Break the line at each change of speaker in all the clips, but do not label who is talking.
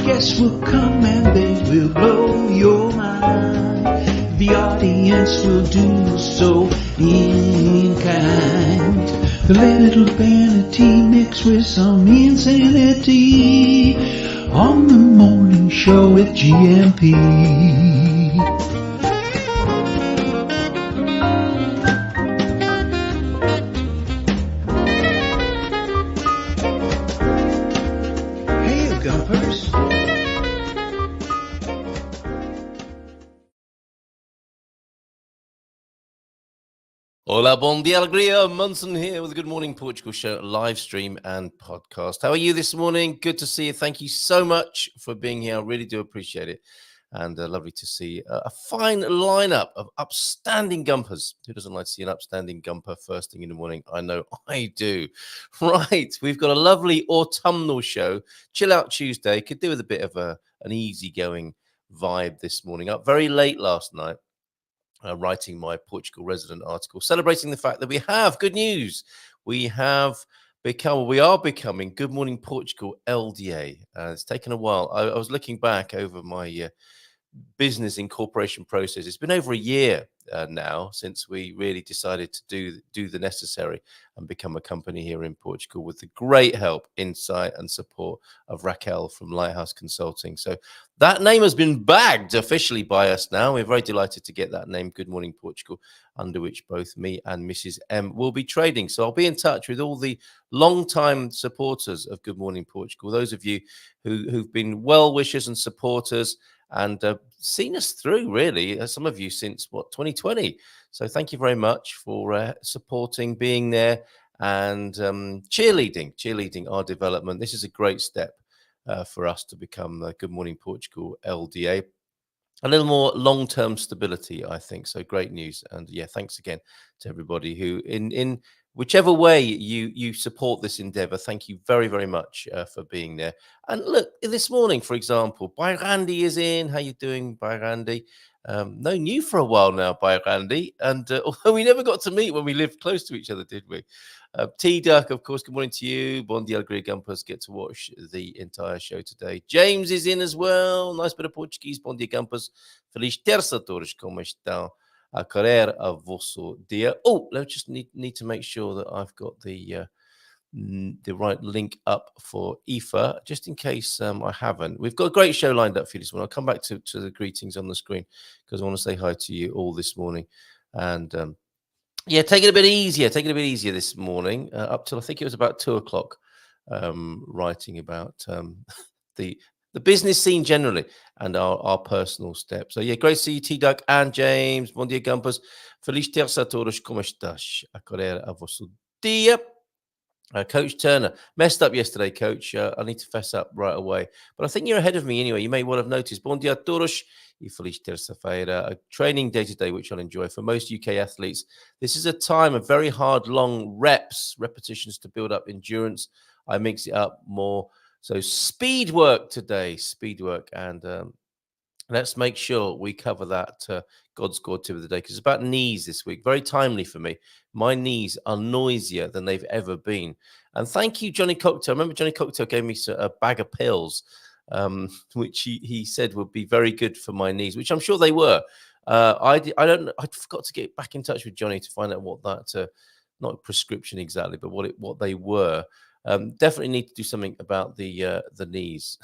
guests will come and they will blow your mind. The audience will do so in kind. The little vanity mixed with some insanity on the morning show with GMP. Hey, Gumpers.
Hola, bon dia, alegria. Munson here with the Good Morning Portugal show, live stream and podcast. How are you this morning? Good to see you. Thank you so much for being here. I really do appreciate it. And lovely to see a fine lineup of upstanding gumpers. Who doesn't like to see an upstanding gumper first thing in the morning? I know I do. Right, we've got a lovely autumnal show. Chill Out Tuesday. Could do with a bit of an easygoing vibe this morning. Up very late last night. Writing my Portugal resident article, celebrating the fact that we have good news. We are becoming Good Morning Portugal LDA. It's taken a while. I was looking back over my business incorporation process. It's been over a year now since we really decided to do the necessary and become a company here in Portugal with the great help, insight and support of Raquel from Lighthouse Consulting. So that name has been bagged officially by us now. We're very delighted to get that name, Good Morning Portugal, under which both me and Mrs. M will be trading. So I'll be in touch with all the long-time supporters of Good Morning Portugal, those of you who've been well-wishers and supporters and seen us through, really, some of you since, 2020. So thank you very much for supporting, being there, and cheerleading our development. This is a great step for us to become Good Morning Portugal LDA. A little more long-term stability, I think. So great news. And yeah, thanks again to everybody who, in whichever way you support this endeavor, thank you very, very much for being there. And look, this morning, for example, Bairandi is in. How you doing, Bairandi? No new for a while now, Bairandi. And although we never got to meet when we lived close to each other, did we? T-Duck, of course, good morning to you. Bon dia, alegria, Gumpers. Get to watch the entire show today. James is in as well. Nice bit of Portuguese. Bon dia, Gumpers. Feliz terça, todos. Como estão? A querer a vosso dia. Oh, let's just need to make sure that I've got the right link up for Aoife, just in case I haven't. We've got a great show lined up for you this morning. I'll come back to the greetings on the screen because I want to say hi to you all this morning. And yeah, take it a bit easier this morning, up till I think it was about 2 o'clock, writing about the business scene generally and our personal steps. So yeah, great to see you, T-Duck and James. Bom dia, Gumpers. Feliz terça a todos. Como estás? A querer a vosso dia. Coach Turner, messed up yesterday, Coach. I need to fess up right away. But I think you're ahead of me anyway. You may well have noticed. Bom dia a todos e feliz terça-feira. A training day today, which I'll enjoy. For most UK athletes, this is a time of very hard, long repetitions to build up endurance. I mix it up more. So speed work today, and let's make sure we cover that God's God tip of the day, because it's about knees this week. Very timely for me. My knees are noisier than they've ever been. And thank you, Johnny Cocktail. I remember Johnny Cocktail gave me a bag of pills, which he said would be very good for my knees, which I'm sure they were. I forgot to get back in touch with Johnny to find out what that, not a prescription exactly, but what they were. Definitely need to do something about the knees.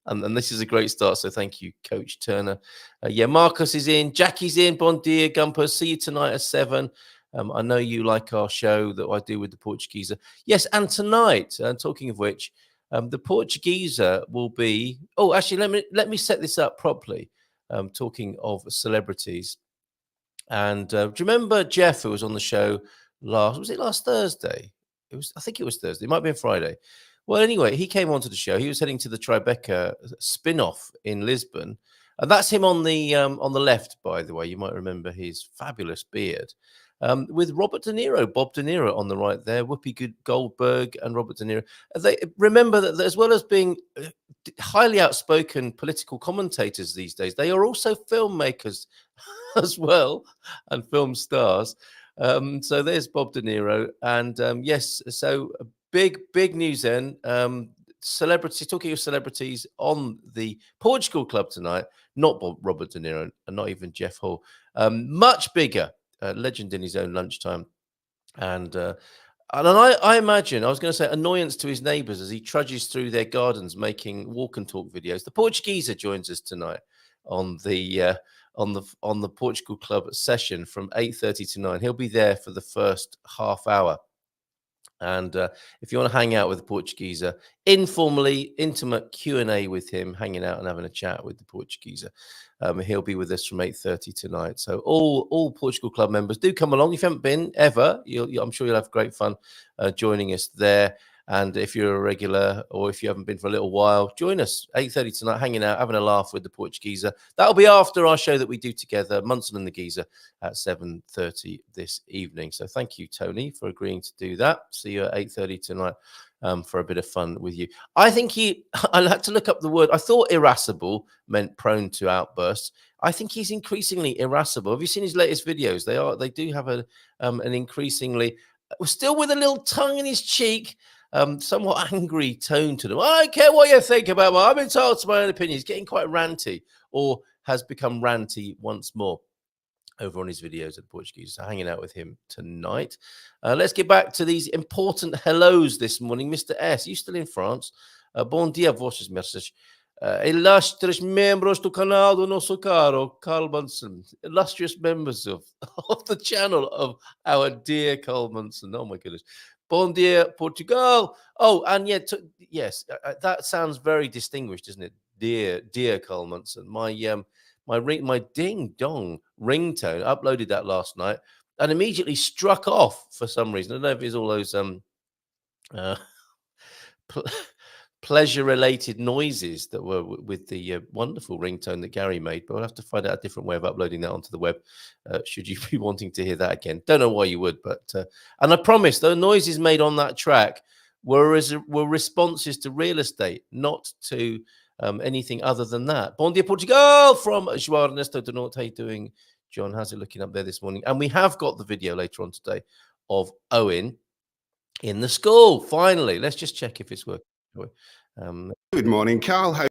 And this is a great start, so thank you, Coach Turner. Yeah, Marcus is in, Jackie's in. Bon dia, Gumpers. See you tonight at 7. I know you like our show that I do with the Portuguese. Yes, and tonight, talking of which, the Portuguese will be. Oh, actually, let me set this up properly. Talking of celebrities, and do you remember Jeff, who was on the show last Thursday? I think it was Thursday. It might have been Friday. Well, anyway, he came onto the show. He was heading to the Tribeca spin-off in Lisbon. And that's him on the left, by the way. You might remember his fabulous beard. With Robert De Niro, Bob De Niro on the right there, Whoopi Goldberg and Robert De Niro. They remember that as well as being highly outspoken political commentators these days, they are also filmmakers as well and film stars. So there's Bob De Niro. And yes, so big news then. celebrities, talking of celebrities on the Portugal Club tonight. Not Robert De Niro and not even Jeff Hall. Much bigger, legend in his own lunchtime. And I imagine, I was going to say, annoyance to his neighbours as he trudges through their gardens making walk and talk videos. The Portuguese joins us tonight on the Portugal Club session from 8:30 to 9. He'll be there for the first half hour. And if you want to hang out with the Portuguese, informally, intimate Q&A with him, hanging out and having a chat with the Portuguese, he'll be with us from 8:30 tonight. So all Portugal Club members, do come along. If you haven't been ever, I'm sure you'll have great fun joining us there. And if you're a regular or if you haven't been for a little while, join us 8:30 tonight, hanging out, having a laugh with the Portuguese. That'll be after our show that we do together, Munson and the Geezer, at 7:30 this evening. So thank you, Tony, for agreeing to do that. See you at 8:30 tonight for a bit of fun with you. I think I had to look up the word. I thought irascible meant prone to outbursts. I think he's increasingly irascible. Have you seen his latest videos? They do have an increasingly, still with a little tongue in his cheek, somewhat angry tone to them. I don't care what you think about me. I'm entitled to my own opinion. He's getting quite ranty, or has become ranty once more over on his videos at the Portuguese. So hanging out with him tonight. Let's get back to these important hellos this morning. Mr. S, you still in France? Bom dia, vossos merdas. Ilustres membros do canal do nosso caro Carl Munson. Illustrious members of the channel of our dear Carl Munson. Oh my goodness. Bom dia, Portugal. Oh, and yes, that sounds very distinguished, doesn't it? Dear Carl Munson. My ding dong ringtone, uploaded that last night and immediately struck off for some reason. I don't know if it's all those pleasure-related noises that were with the wonderful ringtone that Gary made, but I'll have to find out a different way of uploading that onto the web, should you be wanting to hear that again. Don't know why you would, but and I promise the noises made on that track were responses to real estate, not to anything other than that. Bom dia, Portugal, from João Ernesto do Norte. How you doing, John? How's it looking up there this morning? And we have got the video later on today of Owen in the school. Finally, let's just check if it's working.
Good morning, Carl.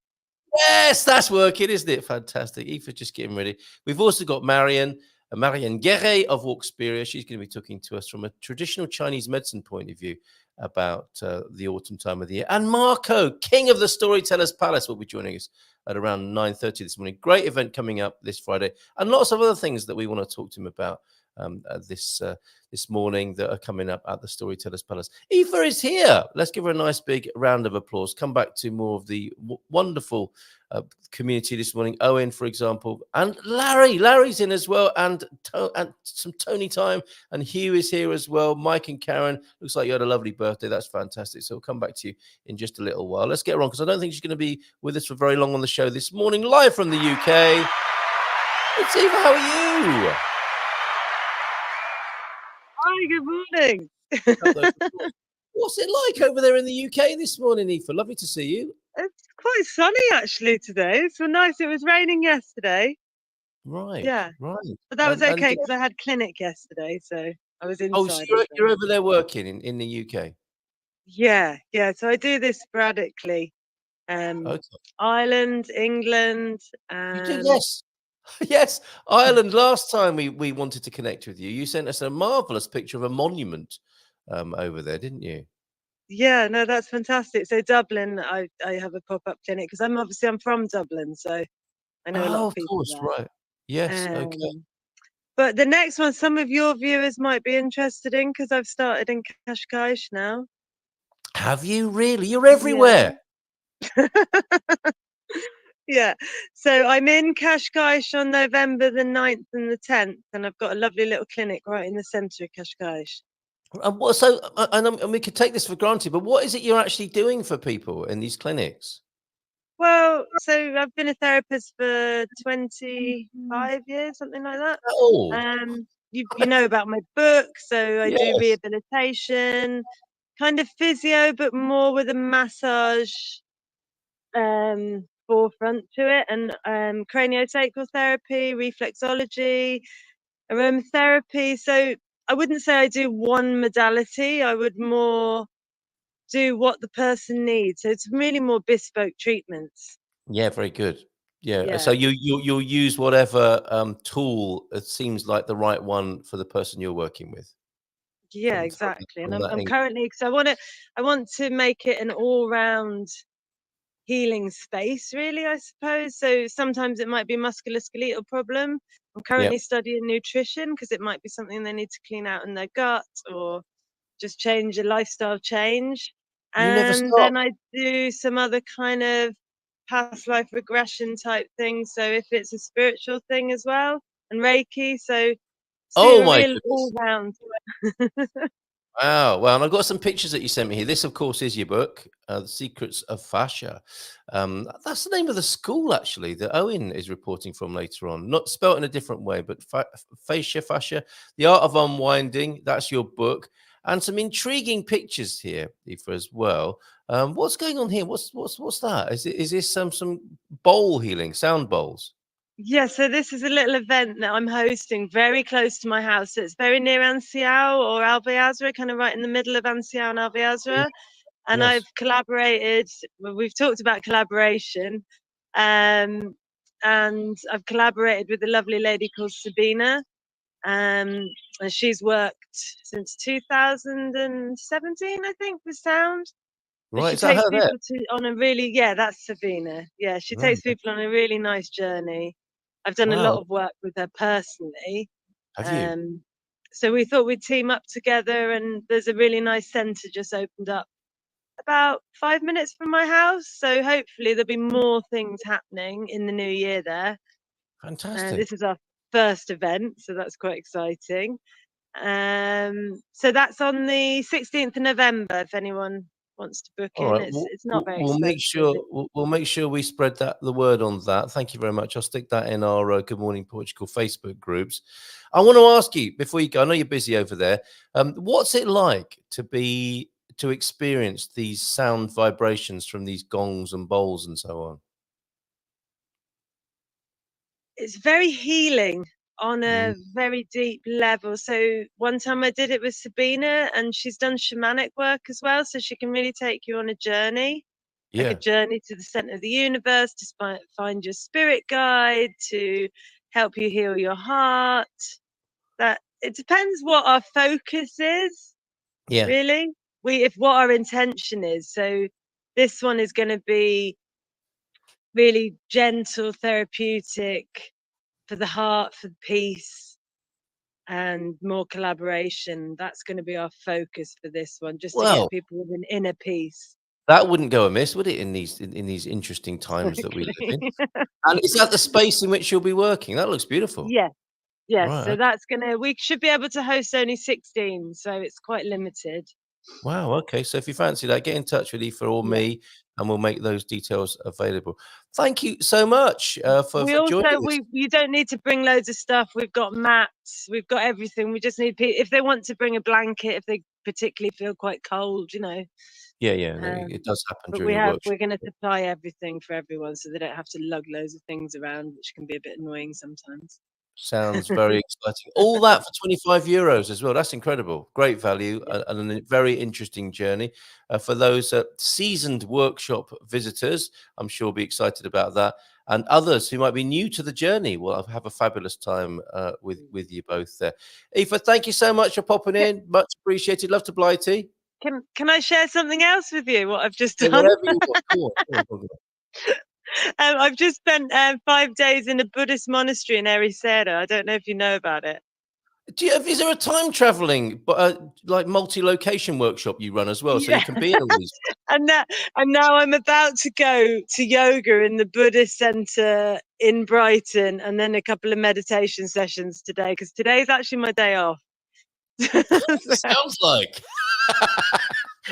Yes, that's working, isn't it? Fantastic. Aoife just getting ready. We've also got Marion Geray of Walksperia. She's going to be talking to us from a traditional Chinese medicine point of view about the autumn time of the year. And Marco, king of the Storytellers Palace, will be joining us at around 9:30 this morning. Great event coming up this Friday, and lots of other things that we want to talk to him about this morning that are coming up at the Storytellers Palace. Aoife is here. Let's give her a nice big round of applause. Come back to more of the wonderful community this morning. Owen, for example, and Larry's in as well, and some Tony time, and Hugh is here as well. Mike and Karen, looks like you had a lovely birthday. That's fantastic. So we'll come back to you in just a little while. Let's get her on, because I don't think she's going to be with us for very long on the show this morning, live from the UK. It's Aoife, how are you?
Hi, good morning.
What's it like over there in the UK this morning, Aoife? Lovely to see you.
It's quite sunny actually today. It's nice. It was raining yesterday.
Right.
Yeah.
Right.
But that was okay because I had clinic yesterday, so I was inside.
Oh, so you're over there working in the UK?
Yeah. So I do this sporadically.
Okay.
Ireland, England, and
You do, yes. Yes, Ireland. Last time we wanted to connect with you, you sent us a marvelous picture of a monument over there, didn't you?
Yeah, no, that's fantastic. So Dublin, I have a pop-up clinic because I'm from Dublin, so I know a lot of people.
Of course,
there.
Right. Yes, okay.
But the next one, some of your viewers might be interested in, because I've started in Cascais now.
Have you really? You're everywhere.
Yeah. Yeah. So I'm in Cascais on November the 9th and the 10th, and I've got a lovely little clinic right in the centre of Cascais.
And we could take this for granted, but what is it you're actually doing for people in these clinics?
Well, so I've been a therapist for 25 years, something like that.
Oh.
You know about my book, so I do rehabilitation, kind of physio, but more with a massage forefront to it, and craniosacral therapy, reflexology, aromatherapy. So I wouldn't say I do one modality. I would more do what the person needs. So it's really more bespoke treatments.
Yeah, very good. Yeah. So
Yeah.
you'll use whatever tool it seems like the right one for the person you're working with.
Yeah, exactly. And
From that
I'm currently, because I want to make it an all-round healing space, really, I suppose. So sometimes it might be musculoskeletal problem. I'm currently studying nutrition because it might be something they need to clean out in their gut or just change a lifestyle change.
You never
And
stop.
then I do some other kind of past life regression type things. So if it's a spiritual thing as well, and Reiki. So
Oh
a
my
real
goodness.
all round.
Wow. Well, and I've got some pictures that you sent me here. This, of course, is your book, The Secrets of Fascia. That's the name of the school, actually, that Owen is reporting from later on. Not spelt in a different way, but fascia, The Art of Unwinding. That's your book. And some intriguing pictures here, Aoife, as well. What's going on here? What's that? Is this some bowl healing, sound bowls?
Yeah, so this is a little event that I'm hosting very close to my house. So it's very near Ancião or Albeazra, kind of right in the middle of Ancião and Albeazra. And
Yes.
I've collaborated, we've talked about collaboration, and I've collaborated with a lovely lady called Sabina, and she's worked since 2017, I think, with sound. And
Right.
she
Is that
takes
her there?
people on a really, yeah, that's Sabina. Yeah, she
Right.
takes people on a really nice journey. I've done a lot
Wow.
of work with her personally.
Have you?
Um, so we thought we'd team up together, and there's a really nice centre just opened up about 5 minutes from my house. So hopefully there'll be more things happening in the new year there.
Fantastic.
This is our first event, so that's quite exciting. So that's on the 16th of November, if anyone wants to book
All
in.
right,
It's not very
we'll make
expensive.
sure we'll make sure we spread the word on that. Thank you very much. I'll stick that in our Good Morning Portugal Facebook groups. I want to ask you before you go. I know you're busy over there. What's it like to experience these sound vibrations from these gongs and bowls and so on?
It's very healing on
Mm,
a very deep level. So one time I did it with Sabina, and she's done shamanic work as well, so she can really take you on a journey. Like a
yeah,
journey to the center of the universe, to find your spirit guide, to help you heal your heart. That it depends what our focus is,
yeah.
really. If what our intention is. So this one is going to be really gentle, therapeutic for the heart, for peace, and more collaboration. That's going to be our focus for this one, just to get
Well,
people with an inner peace.
that wouldn't go amiss, would it? In these interesting times that we live in.
Exactly.
And is that the space in which you'll be working? That looks beautiful.
Yeah. Yes,
Right.
so
Okay.
we should be able to host only 16, so it's quite limited.
Wow. Okay. So if you fancy that, get in touch with Aoife or
Yeah.
me, and we'll make those details available. Thank you so much for
We
joining
also
us.
you don't need to bring loads of stuff. We've got mats, we've got everything. We just need if they want to bring a blanket, if they particularly feel quite cold,
Yeah, yeah. No,
Um,
it does happen
but
during the workshop.
we're going to supply everything for everyone, so they don't have to lug loads of things around, which can be a bit annoying sometimes.
Sounds very exciting. All that for €25 as well. That's incredible. Great value and a very interesting journey. For those seasoned workshop visitors, I'm sure will be excited about that. And others who might be new to the journey will have a fabulous time with you both there. Aoife, thank you so much for popping in. Much appreciated. Love to Blighty.
Can I share something else with you? What I've just
Yeah,
done?
whatever you want. Go on, go on, go on.
I've just spent 5 days in a Buddhist monastery in Ericeira. I don't know if you know about it.
Is there a time traveling, like multi-location workshop you run as well, so
Yeah.
you can be in all these?
and now I'm about to go to yoga in the Buddhist center in Brighton, and then a couple of meditation sessions today, because today's actually my day off.
Sounds like.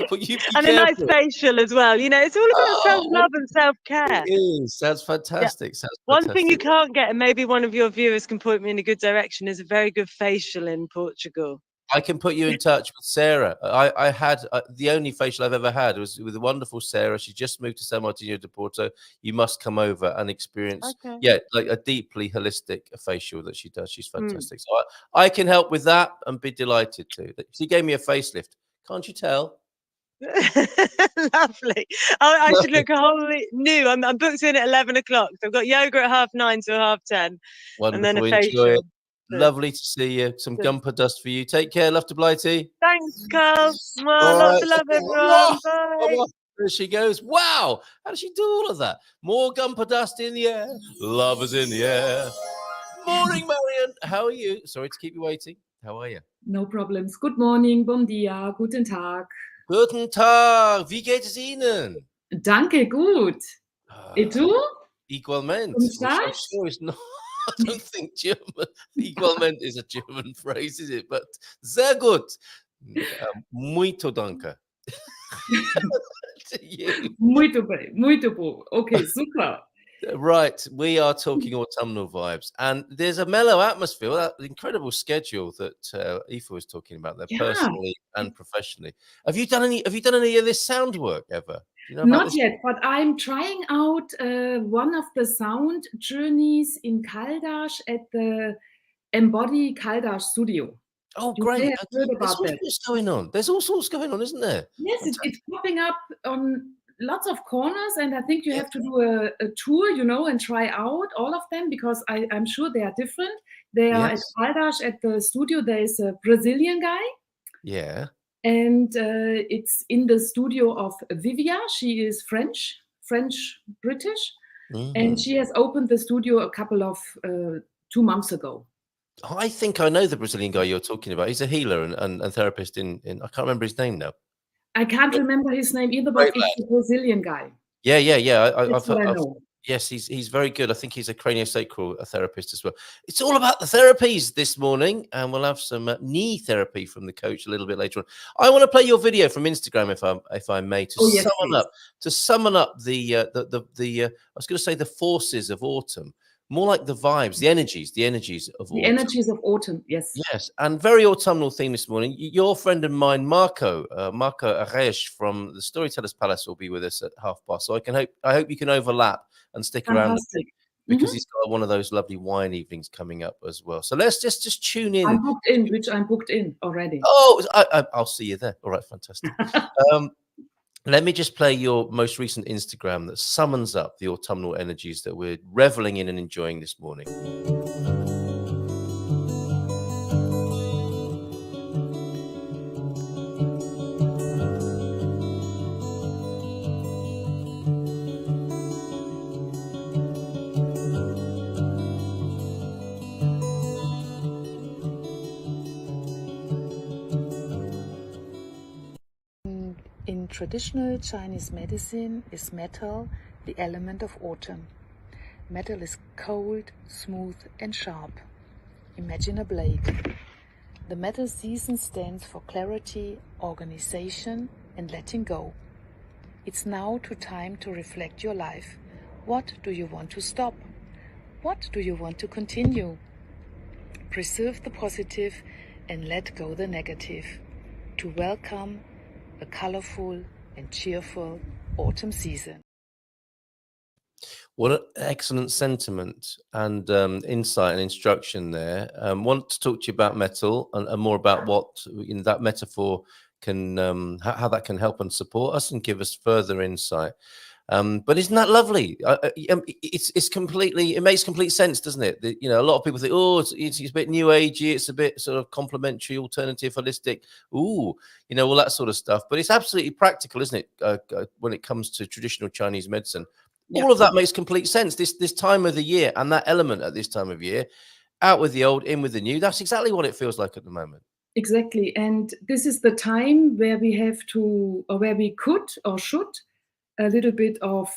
But you be
And a nice
careful.
facial as well. It's all about
Oh,
self-love and self-care.
it is. Sounds
Yeah.
fantastic. Sounds
One thing you
fantastic.
can't get, and maybe one of your viewers can point me in a good direction, is a very good facial in Portugal.
I can put you in touch with Sarah. I had the only facial I've ever had was with the wonderful Sarah. She just moved to San Martino de Porto. You must come over and experience,
Okay.
yeah, like a deeply holistic facial that she does. She's
Mm.
fantastic. So I can help with that and be delighted to. She gave me a facelift. Can't you tell?
Lovely. I should look wholly new. I'm booked in at 11 o'clock. So I've got yoga at 9:30 to 10:30.
Wonderful.
And then a
Enjoy
facial.
it. Lovely to see you. Some Gumper dust for you. Take care. Love to Blighty.
Thanks, Carl. Well,
All
lots
right.
of love, everyone. Bye.
There she goes. Wow. How does she do all of that? More Gumper dust in the air. Love is in the air. Morning, Marion. How are you? Sorry to keep you waiting. How are you?
No problems. Good morning, bom dia, guten Tag.
Guten Tag. Wie geht es Ihnen?
Danke, gut. Et du?
Igualmente.
Guten
Which I'm
Start?
sure is not. I don't think German. Igualmente is a German phrase, is it? But sehr gut. Muito danke. To you.
Muito bem, muito bom. Okay, super.
Right, we are talking autumnal vibes, and there's a mellow atmosphere. That incredible schedule that Aoife was talking about there, personally and professionally. Have you done any of this sound work ever? Do you know about
Not
this?
yet, but I'm trying out one of the sound journeys in Caldas at the Embody Caldas studio.
Oh,
You
great!
may have heard
There's
about
all
that.
sorts going on. There's all sorts going on, isn't there?
Yes, it's popping up on lots of corners, and I think you have to do a tour, you know, and try out all of them, because I'm sure they are different. They are at Caldas at the studio. There is a Brazilian guy.
Yeah.
And it's in the studio of Vivia. She is French-British. And she has opened the studio a couple of 2 months ago.
I think I know the Brazilian guy you're talking about. He's a healer and therapist in I can't remember his name now.
I can't remember his name either, but it's a Brazilian guy.
Yeah.
That's what I know.
Yes, he's very good. I think he's a craniosacral therapist as well. It's all about the therapies this morning, and we'll have some knee therapy from the coach a little bit later on. I want to play your video from Instagram, if I may, to summon up the I was going to say the forces of autumn, more like the vibes, the energies of autumn.
The energies of autumn, yes.
Yes, and very autumnal theme this morning. Your friend of mine, Marco Aresh from the Storytellers Palace will be with us at 12:30. So I hope you can overlap and stick around because he's got one of those lovely wine evenings coming up as well. So let's just tune in.
I'm booked in already.
Oh, I'll see you there. All right, fantastic. Let me just play your most recent Instagram that summons up the autumnal energies that we're reveling in and enjoying this morning.
In traditional Chinese medicine is metal the element of autumn. Metal is cold, smooth and sharp. Imagine a blade. The metal season stands for clarity, organization and letting go. It's now time to reflect your life. What do you want to stop? What do you want to continue? Preserve the positive and let go the negative. To welcome a colorful and cheerful autumn season.
What an excellent sentiment and insight and instruction there. Want to talk to you about metal and more about what that metaphor can, how that can help and support us and give us further insight. But isn't that lovely? It's completely, it makes complete sense, doesn't it? That, a lot of people think, oh, it's a bit new agey, it's a bit sort of complementary, alternative, holistic, all that sort of stuff. But it's absolutely practical, isn't it? When it comes to traditional Chinese medicine, all of that makes complete sense. This time of the year and that element at this time of year, out with the old, in with the new. That's exactly what it feels like at the moment.
Exactly, and this is the time where we have to, or where we could or should. A little bit of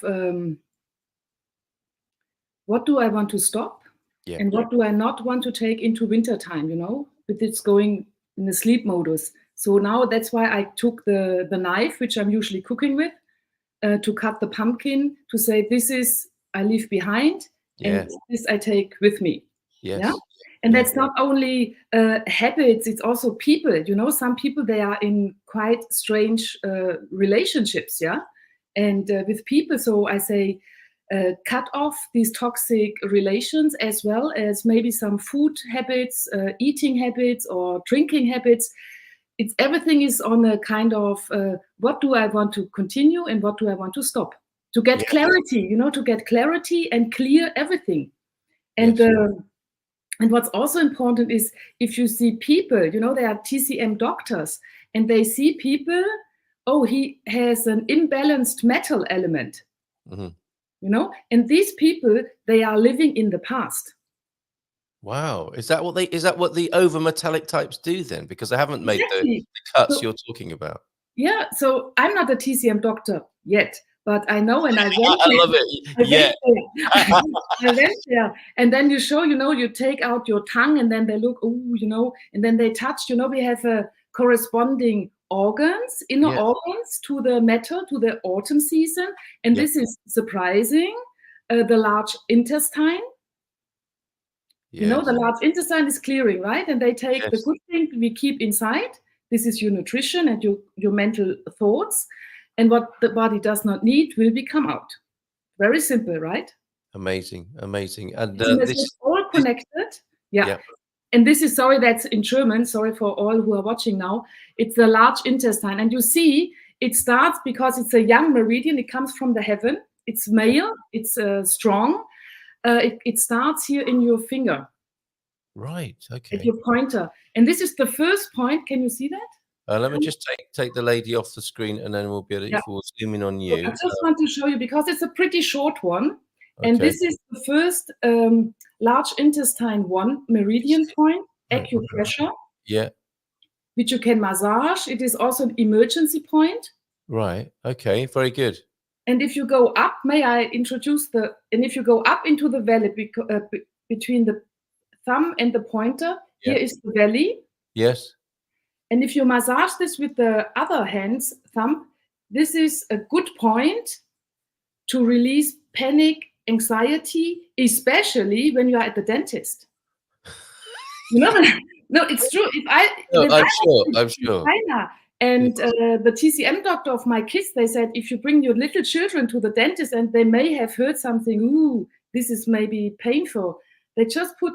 what do I want to stop and what do I not want to take into winter time, with it's going in the sleep modus. So now that's why I took the knife, which I'm usually cooking with, to cut the pumpkin, to say this is I leave behind and this I take with me.
Yes.
Yeah. And that's not only habits, it's also people. Some people, they are in quite strange relationships, and with people. So I say, cut off these toxic relations, as well as maybe some food habits, eating habits or drinking habits. it's everything is on a kind of what do I want to continue and what do I want to stop, to get clarity, you know, to get clarity and clear everything. And and what's also important is if you see people, you know, they are TCM doctors and they see people, oh, he has an imbalanced metal element, you know, and these people, they are living in the past.
Wow, is that what the over metallic types do then? Because I haven't made the cuts you're talking about.
Yeah, so I'm not a TCM doctor yet, but I know, and I went
I love it.
I went there, and then you show, you know, you take out your tongue, and then they look, oh, you know, and then they touch, you know, we have a corresponding organs, inner organs to the metal, to the autumn season, and this is surprising. The large intestine. You know, the large intestine is clearing, right? And they take the good thing we keep inside. This is your nutrition and your mental thoughts. And what the body does not need will come out. Very simple, right?
Amazing, amazing. And
this is all connected. Yeah. And this is, sorry, that's in German. Sorry for all who are watching now. It's the large intestine. And you see, it starts because it's a young meridian. It comes from the heaven. It's male. It's strong. It starts here in your finger.
Right, okay.
At your pointer. And this is the first point. Can you see that?
Let me just take the lady off the screen and then we'll be able to, if we'll zoom in on you.
So I just want to show you because it's a pretty short one. And this is the first large intestine 1 meridian point, acupressure. Yeah. Which you can massage. It is also an emergency point.
Right, okay, very good.
And if you go up, may I introduce and if you go up into the valley between the thumb and the pointer, here is the valley.
Yes.
And if you massage this with the other hand's thumb, this is a good point to release panic, anxiety, especially when you are at the dentist. You know, no, it's true.
I'm sure.
And the TCM doctor of my kids, they said, if you bring your little children to the dentist and they may have heard something, ooh, this is maybe painful, they just put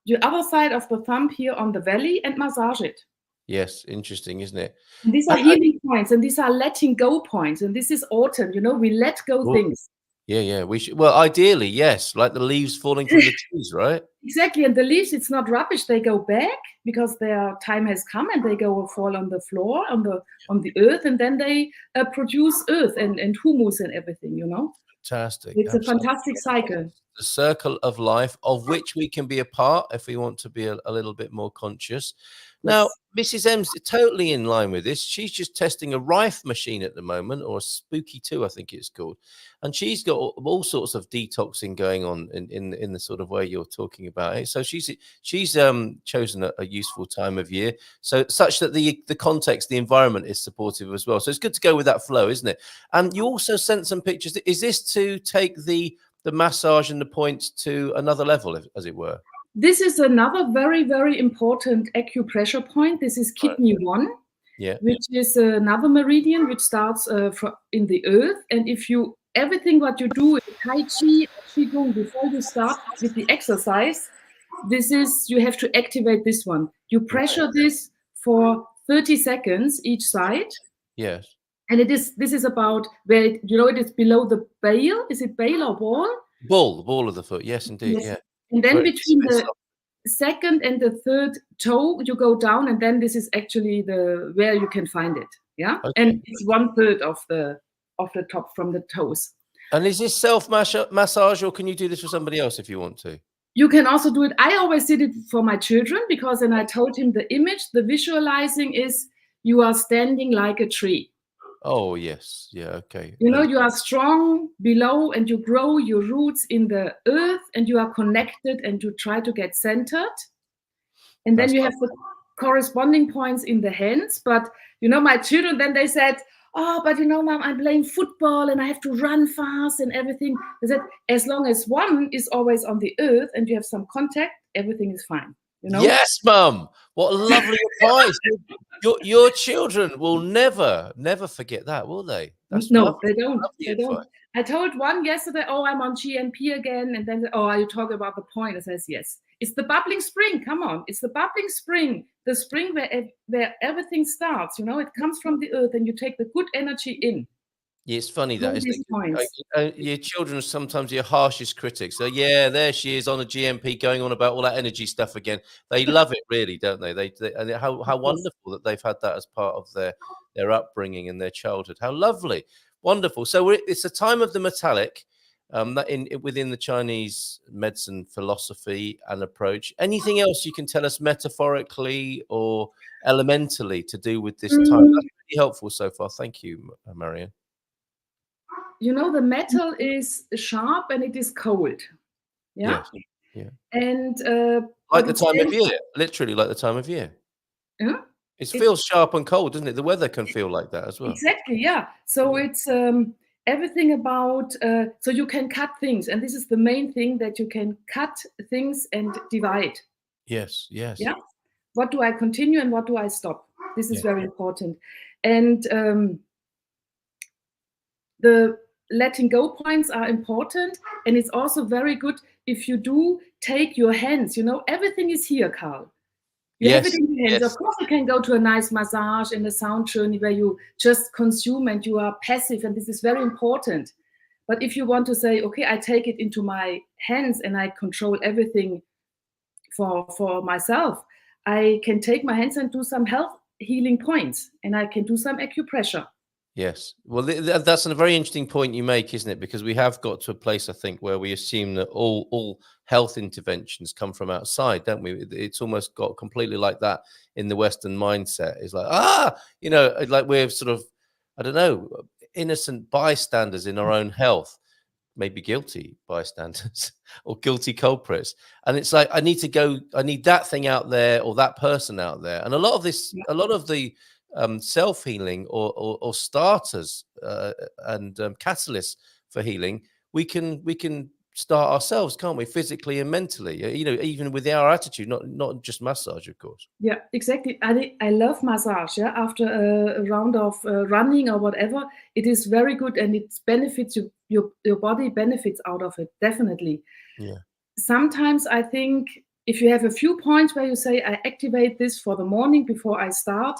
the other side of the thumb here on the valley and massage it.
Yes, interesting, isn't it?
And these are healing points, and these are letting go points, and this is autumn, you know, we let go things.
Yeah, we should. Well, ideally, yes, like the leaves falling from the trees, right?
Exactly, and the leaves, it's not rubbish. They go back because their time has come, and they fall on the floor, on the earth, and then they produce earth and humus and everything. You know,
fantastic.
It's a fantastic cycle.
The circle of life, of which we can be a part if we want to be a little bit more conscious. Now, Mrs. M's totally in line with this. She's just testing a Rife machine at the moment, or a Spooky 2, I think it's called. And she's got all sorts of detoxing going on in the sort of way you're talking about it. So she's chosen a useful time of year, so such that the context, the environment is supportive as well. So it's good to go with that flow, isn't it? And you also sent some pictures. Is this to take the massage and the points to another level, as it were?
This is another very, very important acupressure point. This is kidney 1, which is another meridian which starts in the earth. And if everything what you do in Tai Chi, Qigong, before you start with the exercise, you have to activate this one. You pressure this for 30 seconds each side.
Yes.
And this is about where, it is below the bale. Is it bale or ball?
Ball, the ball of the foot. Yes, indeed. Yes. Yeah.
And then between the second and the third toe, you go down, and then this is actually where you can find it. Yeah, and it's 1/3 of the top from the toes.
And is this self massage, or can you do this for somebody else if you want to?
You can also do it. I always did it for my children because then I told him the image, the visualizing is you are standing like a tree.
Oh, yes. Yeah, okay.
You know, you are strong below and you grow your roots in the earth and you are connected and you try to get centered. And then you have the corresponding points in the hands. But, my children, then they said, oh, but Mom, I'm playing football and I have to run fast and everything. They said, as long as one is always on the earth and you have some contact, everything is fine.
Yes, Mum. What lovely advice. Your children will never forget that, will they?
No, they don't. They don't. I told one yesterday, oh, I'm on GNP again. And then, oh, are you talking about the point? I says, yes. It's the bubbling spring. Come on. It's the bubbling spring the spring where everything starts. You know, it comes from the earth, and you take the good energy in.
Yeah, it's funny that, isn't it? Your children are sometimes your harshest critics. So yeah, there she is on a GMP going on about all that energy stuff again. They love it, really, don't they? And how wonderful that they've had that as part of their upbringing and their childhood. How lovely, wonderful. So it's a time of the metallic, within the Chinese medicine philosophy and approach. Anything else you can tell us metaphorically or elementally to do with this time? That's really helpful so far. Thank you, Marion.
You know, the metal is sharp and it is cold. Yeah.
Yeah.
And
like the time of year, literally like the time of year.
Yeah.
It feels sharp and cold, doesn't it? The weather can feel like that as well.
Exactly. Yeah. So it's everything about. So you can cut things, and this is the main thing, that you can cut things and divide.
Yes.
Yeah. What do I continue and what do I stop? This is very important. And the letting go points are important, and it's also very good if you do take your hands. You know, everything is here, Carl. You have it in your hands. Of course, you can go to a nice massage and a sound journey where you just consume and you are passive, and this is very important. But if you want to say, okay, I take it into my hands and I control everything for myself, I can take my hands and do some health healing points, and I can do some acupressure.
Yes. Well, that's a very interesting point you make, isn't it? Because we have got to a place, I think, where we assume that all health interventions come from outside, don't we? It's almost got completely like that in the Western mindset. It's like, like we're sort of, I don't know, innocent bystanders in our own health, maybe guilty bystanders or guilty culprits. And it's like, I need that thing out there or that person out there. And a lot of the self-healing or starters and catalysts for healing, we can start ourselves, can't we, physically and mentally, you know, even with our attitude, not just massage, of course.
Yeah, exactly. I love massage. Yeah, after a round of running or whatever, it is very good, and it benefits your body benefits out of it, definitely.
Yeah.
Sometimes I think if you have a few points where you say, I activate this for the morning before I start,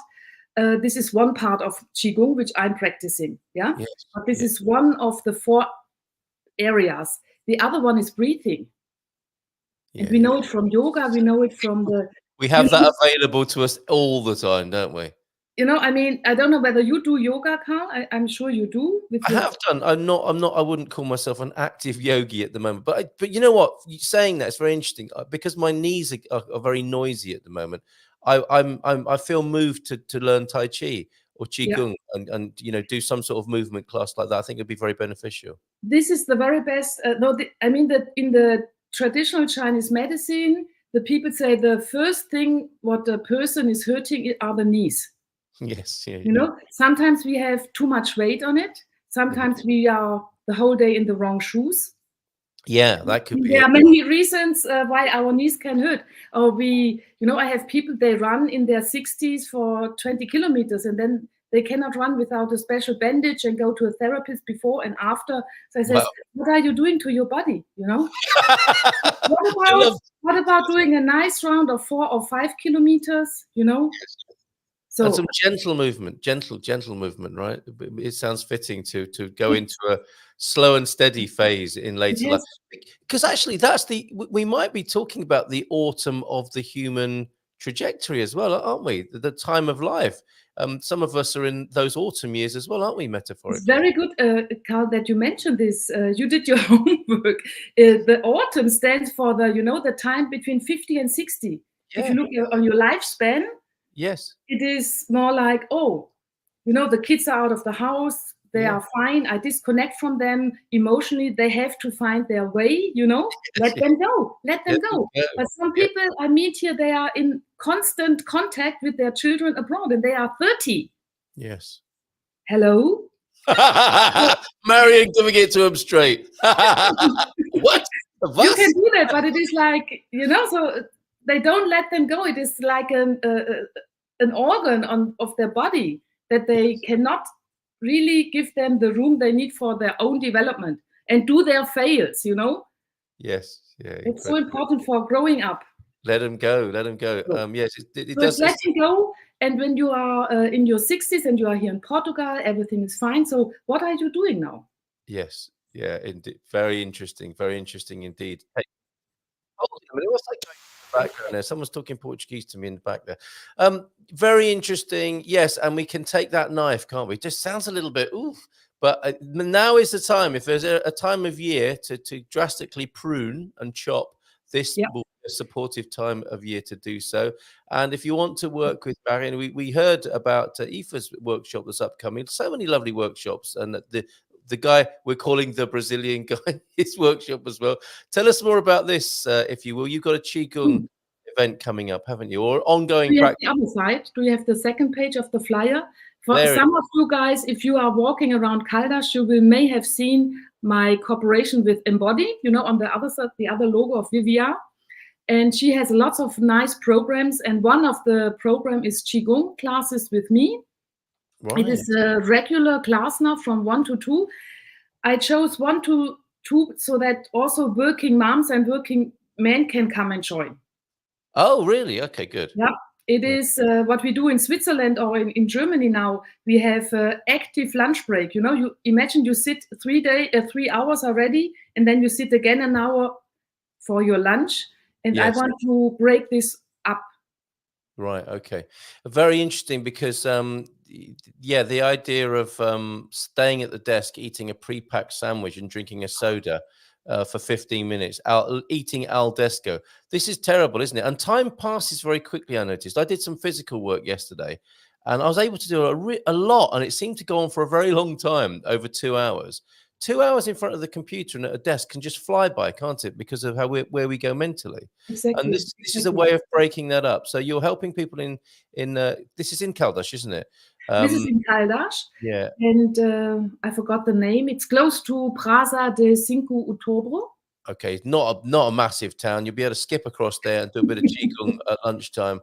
this is one part of Qigong which I'm practicing. Yeah, yes. But this is one of the 4 areas. The other one is breathing. And we know it from yoga. We know it from the.
We have that available to us all the time, don't we?
You know, I mean, I don't know whether you do yoga, Carl. I'm sure you do.
I have done. I'm not. I wouldn't call myself an active yogi at the moment. But you know what? Saying that is very interesting because my knees are very noisy at the moment. I feel moved to learn Tai Chi or Qigong and you know, do some sort of movement class like that. I think it'd be very beneficial.
This is the very best. I mean that in the traditional Chinese medicine, the people say the first thing what the person is hurting are the knees.
Yes. Yeah.
You know, sometimes we have too much weight on it. Sometimes we are the whole day in the wrong shoes.
Yeah, that could be.
There are many reasons why our knees can hurt. Or I have people, they run in their 60s for 20 kilometers and then they cannot run without a special bandage and go to a therapist before and after. So I say, what are you doing to your body? You know, what about doing a nice round of 4 or 5 kilometers? You know.
So and some gentle movement, gentle movement, right? It sounds fitting to go into a slow and steady phase in later life. Because actually, we might be talking about the autumn of the human trajectory as well, aren't we? The time of life. Some of us are in those autumn years as well, aren't we, metaphorically?
It's very good, Carl, that you mentioned this. You did your homework. The autumn stands for the time between 50 and 60. Yeah. If you look on your lifespan,
yes,
it is more like, the kids are out of the house. They are fine. I disconnect from them emotionally. They have to find their way, let them go. Let them go. But some people I meet here, they are in constant contact with their children abroad and they are 30.
Yes.
Hello?
Marion giving it to them straight. What?
You can do that, but it is like, so they don't let them go. It is like an organ of their body that they cannot really give them the room they need for their own development and do their fails,
Yes. Yeah.
It's so important for growing up.
Let them go. Let them go. Yes, it does.
It's letting go. And when you are in your 60s and you are here in Portugal, everything is fine. So what are you doing now?
Yes. Yeah. Indeed. Very interesting. Very interesting indeed. Hey, hold on a minute. What's that going on in the background there? Someone's talking Portuguese to me in the back there. Very interesting. Yes. And we can take that knife, can't we? It just sounds a little bit, oof. But now is the time. If there's a time of year to drastically prune and chop, this will be a supportive time of year to do so. And if you want to work with Marion, we heard about Aoife's workshop that's upcoming. So many lovely workshops, and the guy we're calling the Brazilian guy, his workshop as well. Tell us more about this, if you will. You've got a Qigong event coming up, haven't you? Or ongoing practice.
The other side. Do you have the second page of the flyer? For some of you guys, if you are walking around Caldas, you may have seen my cooperation with Embody, on the other side, the other logo of Vivia. And she has lots of nice programs. And one of the program is Qigong Classes with me. Right. It is a regular class now from 1 to 2. I chose 1 to 2 so that also working moms and working men can come and join.
Oh, really? Okay, good.
Yeah. It is what we do in Switzerland or in Germany now. We have active lunch break. You imagine you sit 3 hours already, and then you sit again an hour for your lunch. And I want to break this up.
Right. Okay. Very interesting because, the idea of staying at the desk, eating a pre-packed sandwich and drinking a soda for 15 minutes, eating al desco. This is terrible, isn't it? And time passes very quickly, I noticed. I did some physical work yesterday, and I was able to do a lot, and it seemed to go on for a very long time, over 2 hours. 2 hours in front of the computer and at a desk can just fly by, can't it? Because of where we go mentally.
Exactly.
And this is a way of breaking that up. So you're helping people in this is in Caldas, isn't it?
This is in Caldas.
Yeah.
And I forgot the name. It's close to Praça de 5 Outubro.
Okay, not a massive town. You'll be able to skip across there and do a bit of Qigong at lunchtime.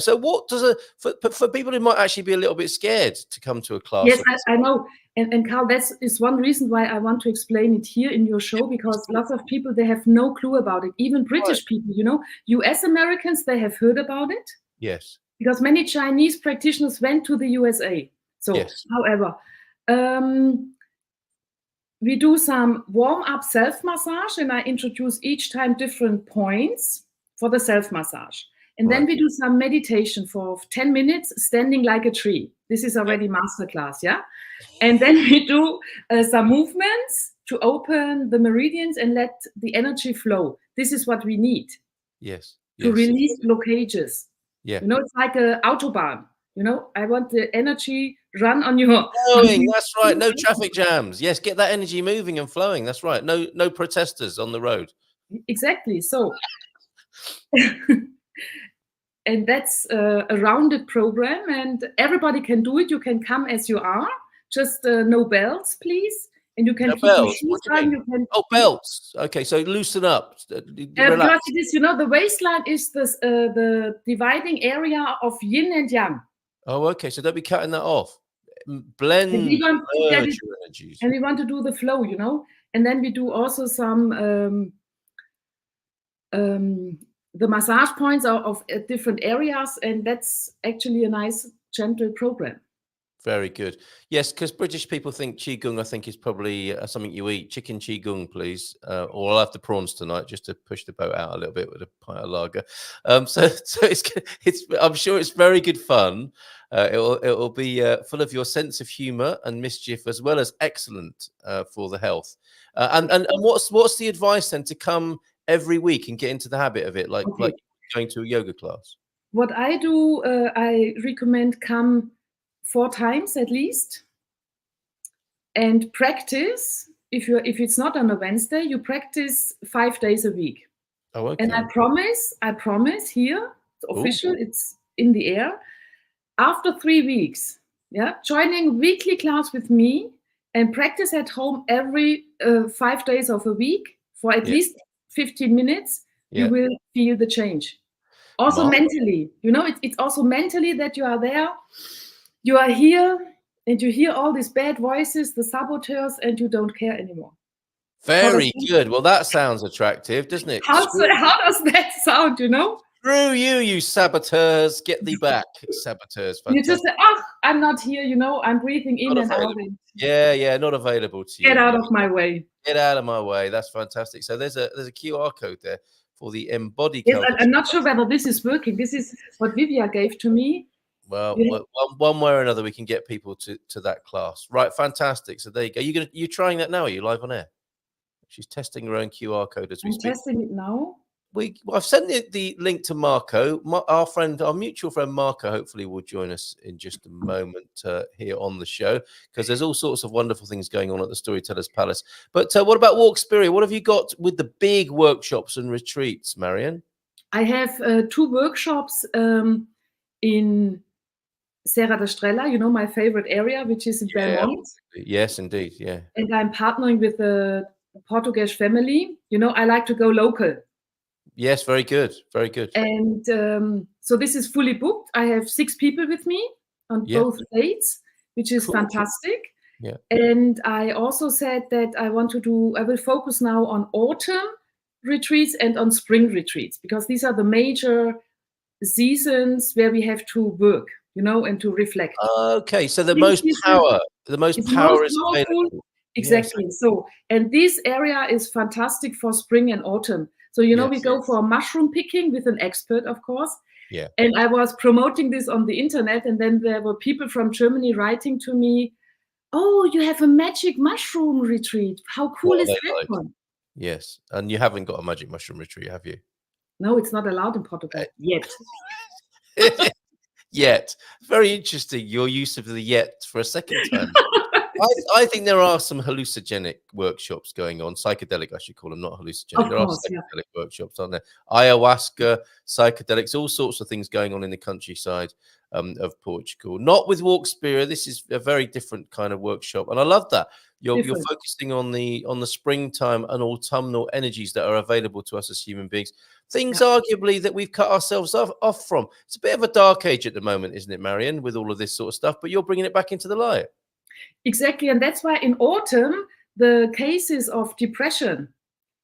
So what does for people who might actually be a little bit scared to come to a class?
Yes, I know. And Carl, that is one reason why I want to explain it here in your show, because lots of people, they have no clue about it. Even British people, US Americans, they have heard about it.
Yes.
Because many Chinese practitioners went to the USA. So, however, we do some warm-up self-massage, and I introduce each time different points for the self-massage. And then we do some meditation for 10 minutes, standing like a tree. This is already masterclass, yeah? And then we do some movements to open the meridians and let the energy flow. This is what we need.
Yes.
To release blockages.
Yeah.
It's like an autobahn. I want the energy run on your...
Flowing, that's right. No traffic jams. Yes, get that energy moving and flowing. That's right. No protesters on the road.
Exactly. So... And that's a rounded program, and everybody can do it. You can come as you are. Just no belts, please. And you can keep
bells.
Your shoes on.
Belts. Okay, so loosen up.
Because it is, the waistline is the dividing area of yin and yang.
Oh, okay. So don't be cutting that off. Blend energies.
And we want to do the flow, And then we do also some the massage points are of different areas, and that's actually a nice, gentle program.
Very good. Yes, because British people think Qigong, I think, is probably something you eat. Chicken Qigong, please. Or I'll have the prawns tonight just to push the boat out a little bit with a pint of lager. So it's I'm sure it's very good fun. It'll be full of your sense of humor and mischief, as well as excellent for the health. And what's the advice then to come every week and get into the habit of it, like going to a yoga class?
What I do, I recommend come 4 times at least, and practice. If it's not on a Wednesday, you practice 5 days a week.
Oh, okay.
And I promise here, it's official, it's in the air. After 3 weeks, joining weekly class with me and practice at home every 5 days of a week for at least 15 minutes, you will feel the change. Also mentally, it's also mentally that you are there, you are here, and you hear all these bad voices, the saboteurs, and you don't care anymore.
Very good. Well, that sounds attractive, doesn't it?
How does that sound,
Screw you, you saboteurs. Get thee back, saboteurs.
You just
Fantastic.
say, oh, I'm not here, you know, I'm breathing in
Not
and out.
available. Yeah, not available to you.
Get out of my way.
Get out of my way. That's fantastic. So there's a QR code there for the embody
Yes,
code.
I'm not sure whether this is working. This is what Vivia gave to me.
Well, one way or another, we can get people to that class. Right, fantastic. So there you go. You're trying that now? Are you live on air? She's testing her own QR code as we speak.
I'm testing it now.
I've sent the link to Marco. Our mutual friend Marco, hopefully will join us in just a moment here on the show, because there's all sorts of wonderful things going on at the Storytellers Palace. But what about Walksperia? What have you got with the big workshops and retreats, Marion?
I have 2 workshops in Serra da Estrela, you know, my favorite area, which is in Belmont.
Yes, indeed, yeah.
And I'm partnering with a Portuguese family. You know, I like to go local.
Yes, very good, very good.
And so this is fully booked. I have 6 people with me on both dates, which is fantastic.
Yeah.
And I also said that I will focus now on autumn retreats and on spring retreats, because these are the major seasons where we have to work, you know, and to reflect.
Okay, so the most power is available.
Exactly. Yes. So, and this area is fantastic for spring and autumn. So, you know, we go for mushroom picking with an expert, of course.
Yeah.
And I was promoting this on the internet, and then there were people from Germany writing to me, "Oh, you have a magic mushroom retreat. How cool is that one?"
Yes. And you haven't got a magic mushroom retreat, have you?
No, it's not allowed in Portugal yet.
Yet. Very interesting, your use of the yet for a second time. I think there are some hallucinogenic workshops going on, psychedelic, I should call them, not hallucinogenic. There are psychedelic workshops, aren't there? Ayahuasca, psychedelics, all sorts of things going on in the countryside of Portugal. Not with Walksperia. This is a very different kind of workshop, and I love that. You're focusing on the springtime and autumnal energies that are available to us as human beings. Things arguably that we've cut ourselves off from. It's a bit of a dark age at the moment, isn't it, Marion, with all of this sort of stuff? But you're bringing it back into the light.
Exactly, and that's why in autumn the cases of depression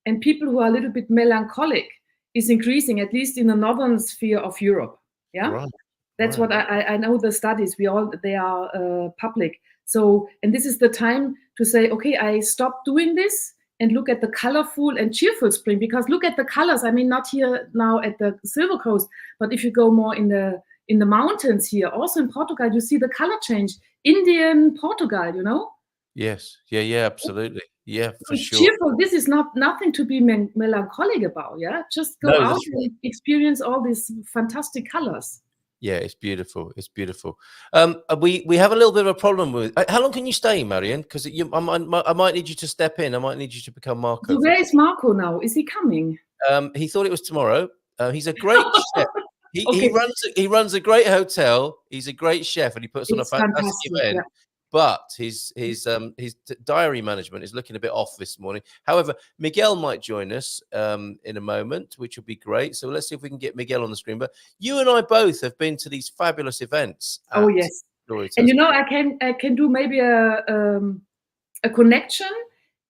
and people who are a little bit melancholic is increasing, at least in the northern sphere of Europe. Yeah,
right.
That's what I know. The studies they are public. So, and this is the time to say, okay, I stop doing this and look at the colorful and cheerful spring, because look at the colors. I mean, not here now at the Silver Coast, but if you go more in the mountains here, also in Portugal, you see the color change. Indian Portugal, you know?
Yes. Yeah, absolutely. Yeah, for sure.
Cheerful. This is nothing to be melancholic about. Yeah, just go out and experience all these fantastic colors.
Yeah, it's beautiful. It's beautiful. We have a little bit of a problem with. How long can you stay, Marion? Because I might need you to step in. I might need you to become Marco.
So where is Marco now? Is he coming?
He thought it was tomorrow. He's a great chef. He runs a great hotel. He's a great chef, and he puts on a fantastic event. Yeah. But his diary management is looking a bit off this morning. However, Miguel might join us in a moment, which will be great. So let's see if we can get Miguel on the screen. But you and I both have been to these fabulous events.
Oh yes, and you know, I can do maybe a connection.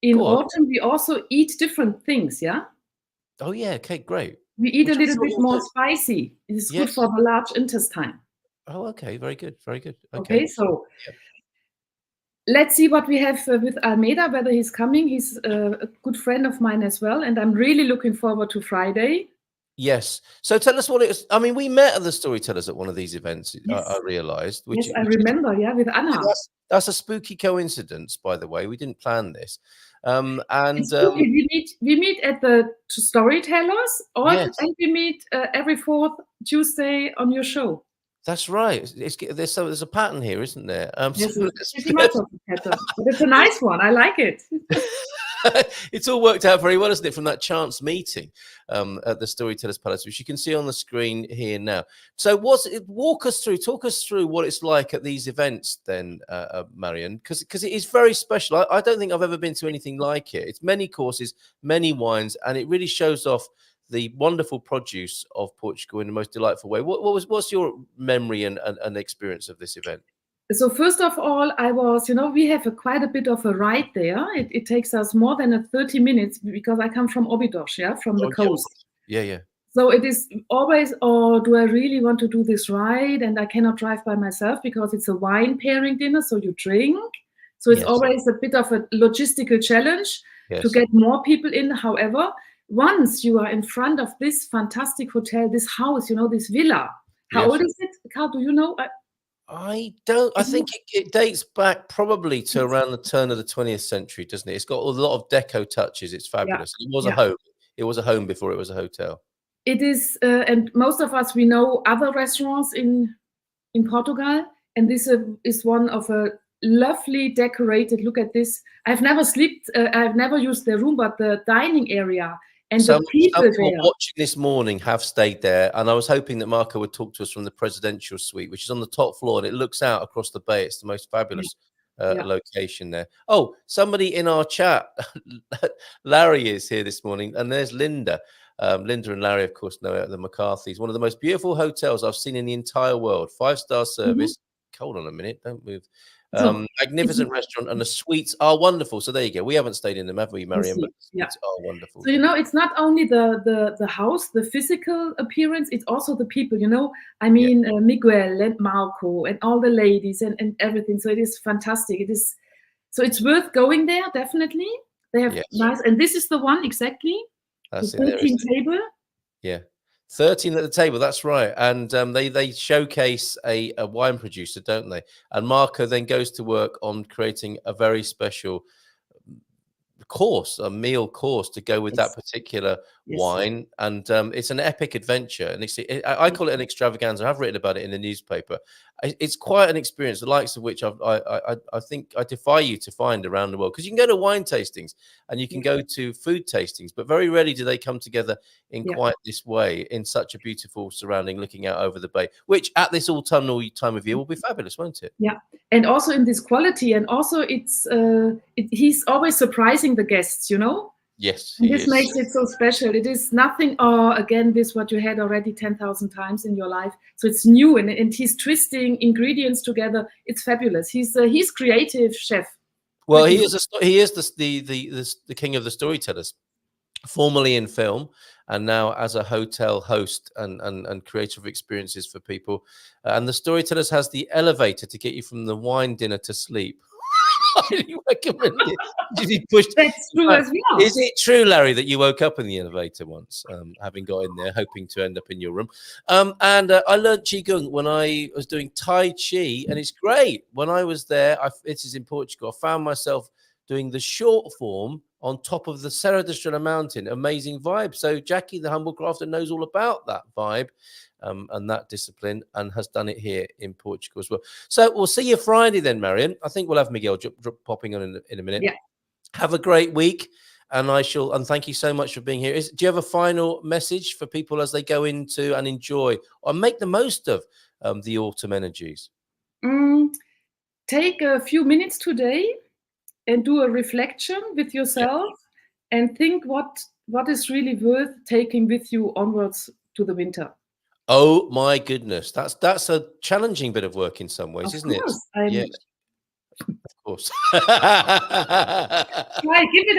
In autumn, we also eat different things. Yeah.
Oh yeah. Okay. Great.
We eat a little bit more spicy. It's good for the large intestine.
Oh, okay. Very good. Very good.
Okay, so let's see what we have with Almeida, whether he's coming. He's a good friend of mine as well, and I'm really looking forward to Friday.
Yes. So tell us what it is. I mean, we met at the Storytellers at one of these events, I realized.
Yes, I remember, with Anna.
That's a spooky coincidence, by the way. We didn't plan this. And
we meet at the Storytellers, and we meet every 4th Tuesday on your show.
That's right. There's a pattern here, isn't there?
Yes, it's much of a pattern, but it's a nice one. I like it.
It's all worked out very well, isn't it, from that chance meeting at the Storytellers Palace, which you can see on the screen here now. So talk us through what it's like at these events then, Marion, because it is very special. I don't think I've ever been to anything like it. It's many courses, many wines, and it really shows off the wonderful produce of Portugal in the most delightful way. What's your memory and experience of this event?
So first of all, I was, we have quite a bit of a ride there. It takes us more than 30 minutes because I come from Óbidos, from the coast.
Yeah.
So it is always, oh, do I really want to do this right? And I cannot drive by myself because it's a wine pairing dinner, so you drink. So it's always a bit of a logistical challenge to get more people in. However, once you are in front of this fantastic hotel, this house, this villa, how old is it? Carl, do you know?
I don't. I think it dates back probably to around the turn of the 20th century, doesn't it? It's got a lot of deco touches. It's fabulous. It was a home. It was a home before it was a hotel.
It is, and most of us, we know other restaurants in Portugal, and this is one of a lovely decorated. Look at this. I've never I've never used the room, but the dining area. And the people there
watching this morning have stayed there, and I was hoping that Marco would talk to us from the presidential suite, which is on the top floor, and it looks out across the bay. It's the most fabulous location there. Oh, somebody in our chat, Larry, is here this morning, and there's Linda. Linda and Larry, of course, know the McCarthy's, one of the most beautiful hotels I've seen in the entire world. 5-star service. Hold on a minute, don't move. Magnificent restaurant, and the suites are wonderful. So there you go. We haven't stayed in them, have we, Marion? But the suites are wonderful.
So it's not only the house, the physical appearance, it's also the people. I mean, Miguel and Marco and all the ladies and everything. So it is fantastic. It is. So it's worth going there. Definitely, they have nice. And this is the one exactly.
That's
the 13 table.
Yeah. 13 at the table, that's right. And they showcase a wine producer, don't they? And Marco then goes to work on creating a very special course, a meal course to go with that particular wine. And it's an epic adventure. And I call it an extravaganza. I've written about it in the newspaper. It's quite an experience, the likes of which I think I defy you to find around the world, because you can go to wine tastings and you can go to food tastings, but very rarely do they come together in quite this way, in such a beautiful surrounding, looking out over the bay, which at this autumnal time of year will be fabulous, won't it?
Yeah, and also in this quality, and also he's always surprising the guests,
Yes,
and this makes it so special. It is nothing, again, this what you had already 10,000 times in your life. So it's new, and he's twisting ingredients together. It's fabulous. He's creative chef.
Well, he is the king of the storytellers, formerly in film, and now as a hotel host and creator of experiences for people. And the Storytellers has the elevator to get you from the wine dinner to sleep. I highly recommend it. Did he push?
That's true as well.
Is it true, Larry, that you woke up in the elevator once, having got in there, hoping to end up in your room? And I learned Qigong when I was doing Tai Chi, and it's great. When I was there, it is in Portugal, I found myself doing the short form on top of the Serra da Estrela mountain. Amazing vibe. So Jackie, the humble crafter, knows all about that vibe and that discipline, and has done it here in Portugal as well. So we'll see you Friday then, Marion. I think we'll have Miguel popping on in a minute.
Yeah. Have
a great week. And thank you so much for being here. Do you have a final message for people as they go into and enjoy or make the most of the autumn energies?
Take a few minutes today and do a reflection with yourself and think what is really worth taking with you onwards to the winter.
Oh my goodness, that's a challenging bit of work in some ways, isn't it? Yes, of course.
Give it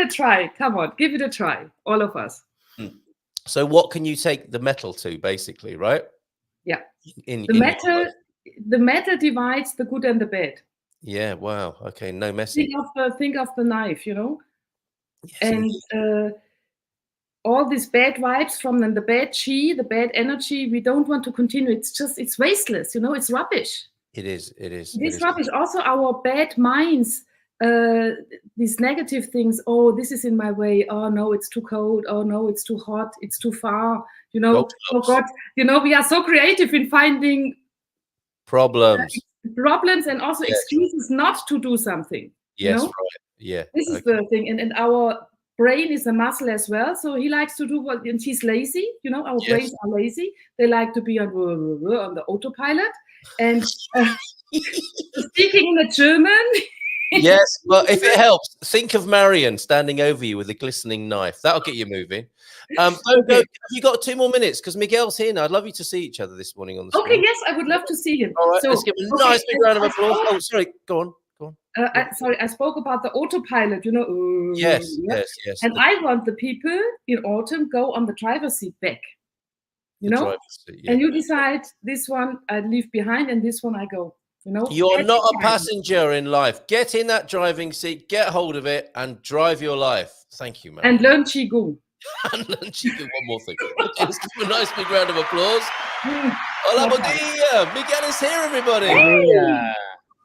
a try. Come on, give it a try, all of us.
So what can you take the metal to, basically, right?
Yeah. The metal divides the good and the bad.
Yeah. Wow. Okay. No messing.
Think of the knife,
Yes,
and all these bad vibes from them, the bad chi, the bad energy, we don't want to continue. It's wasteless, it's rubbish.
It is.
It's rubbish. Also, our bad minds, these negative things. Oh, this is in my way. Oh no, it's too cold. Oh no, it's too hot. It's too far. Oh God, we are so creative in finding
problems
and also excuses not to do something.
Yes, right. Yeah.
This is the thing, and our brain is a muscle as well, so he likes to do and he's lazy. Our brains are lazy. They like to be on the autopilot and speaking in the German.
Yes, well, if it helps, think of Marion standing over you with a glistening knife. That'll get you moving. Have you got 2 more minutes? Because Miguel's here now. I'd love you to see each other this morning on the screen.
Okay, yes, I would love to see him.
All right, let's give him a nice big round of applause. Oh, sorry, go on.
I spoke about the autopilot,
Yes.
And I want the people in autumn go on the driver's seat back. you know, and you decide this one I leave behind and this one I go. You know,
you are not a passenger in life. Get in that driving seat, get hold of it, and drive your life. Thank you, man.
And learn Qigong.
And learn Qigong. One more thing. Okay, let's give him a nice big round of applause. Hola, bom dia. Miguel is here, everybody.
Yeah.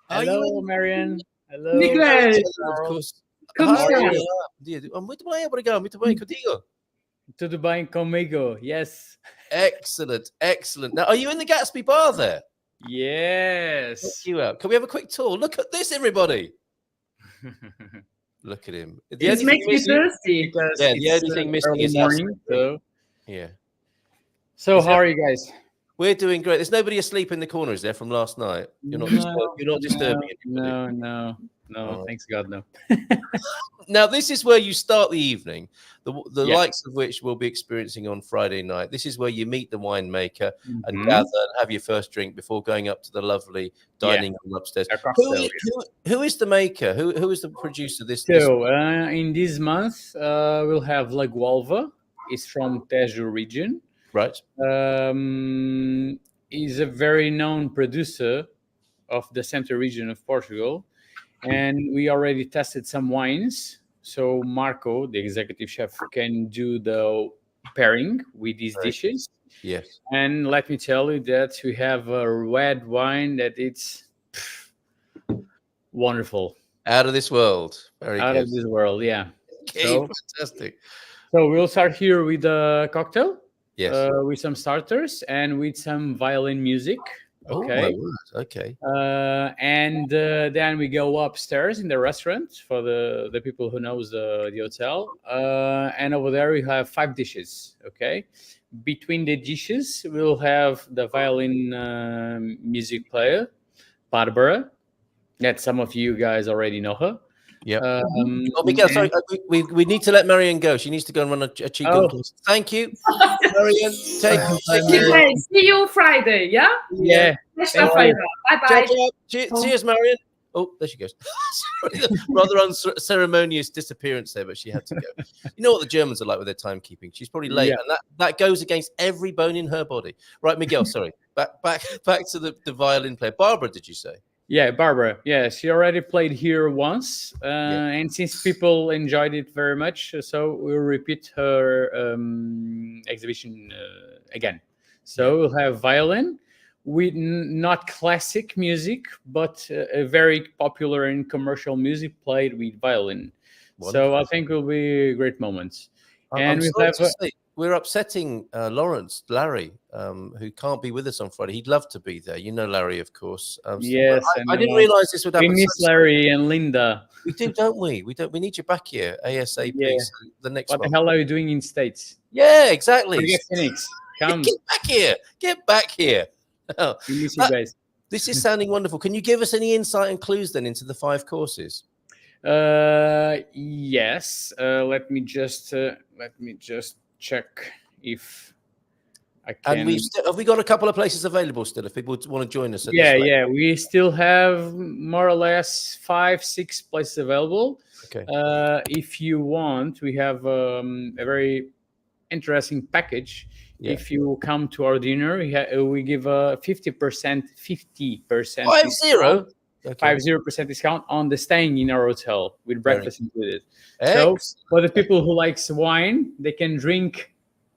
Hello, Marion. Hello.
Miguel.
Of course.
Como
Hi.
está?
Muito bem, obrigado. Muito bem, contigo.
Tudo bem comigo? Yes.
Excellent, excellent. Now, are you in the Gatsby bar there?
Yes.
Check you out. Can we have a quick tour? Look at this, everybody. Look at him.
It makes me thirsty.
Yeah, the only thing missing is
morning. So.
Yeah.
So how are you guys?
We're doing great. There's nobody asleep in the corner, is there, from last night? You're not disturbing anybody.
No. Oh. Thanks God, no.
Now, this is where you start the evening, the likes of which we'll be experiencing on Friday night. This is where you meet the winemaker and gather and have your first drink before going up to the lovely dining room upstairs. Who is the maker? Who is the producer?
In this month, we'll have La Gualva. It's from Tejo region.
Right.
He's a very known producer of the center region of Portugal. And we already tested some wines. So Marco, the executive chef, can do the pairing with these dishes.
Yes.
And let me tell you that we have a red wine that it's wonderful.
Out of this world. Very
Out
good.
of this world, yeah.
Okay,
So,
fantastic.
so we'll start here with a cocktail.
Yes.
With some starters and with some violin music. Okay.
Oh, my word. Okay.
And then we go upstairs in the restaurant for the people who knows the hotel. And over there we have 5 dishes. Okay. Between the dishes, we'll have the violin music player, Barbara. That some of you guys already know her.
Yeah. Miguel, sorry, we need to let Marion go. She needs to go and run a Qigong class. Thank you, Marion. Take
Okay, see you Friday, yeah?
Yeah.
Bye-bye.
Cheers, Marion. Oh, there she goes. Sorry, rather unceremonious disappearance there, but she had to go. You know what the Germans are like with their timekeeping. She's probably late, and that goes against every bone in her body. Right, Miguel, sorry. Back to the violin player. Barbara, did you say?
Yeah, Barbara. Yeah, she already played here once, and since people enjoyed it very much, so we'll repeat her exhibition again. So we'll have violin with not classic music, but very popular and commercial music played with violin. Wonderful. So I think it will be great moments. And
we're upsetting Larry, who can't be with us on Friday. He'd love to be there. You know Larry, of course.
Yes.
I didn't realize this would happen.
We miss Larry and Linda.
We do, don't we? We need you back here ASAP.
Yeah.
So the next
What
one.
the hell are you doing in States?
Yeah, exactly.
Phoenix. Come.
Get back here. Get back here.
We miss you guys.
This is sounding wonderful. Can you give us any insight and clues then into the 5 courses?
Yes. Let me just check if I can.
And have we got a couple of places available still if people want to join us?
Yeah. We still have more or less 5-6 places available.
Okay.
If you want, we have a very interesting package. Yeah. If you come to our dinner, we give a 50%. 50% discount on the staying in our hotel with breakfast included. So for the people who likes wine, they can drink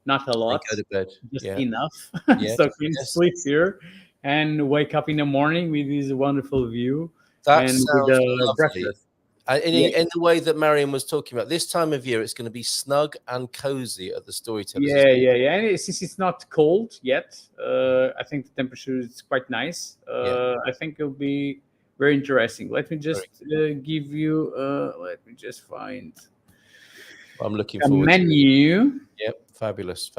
not a lot,
go to bed.
just enough, so can sleep here and wake up in the morning with this wonderful view and with the breakfast.
In the way that Marion was talking about, this time of year, it's going to be snug and cozy at the Storytellers.
Yeah. And since it's not cold yet, I think the temperature is quite nice. I think it'll be very interesting. Let me just give you. Let me just find.
I'm looking
a
forward
menu.
To it. Yep, fabulous.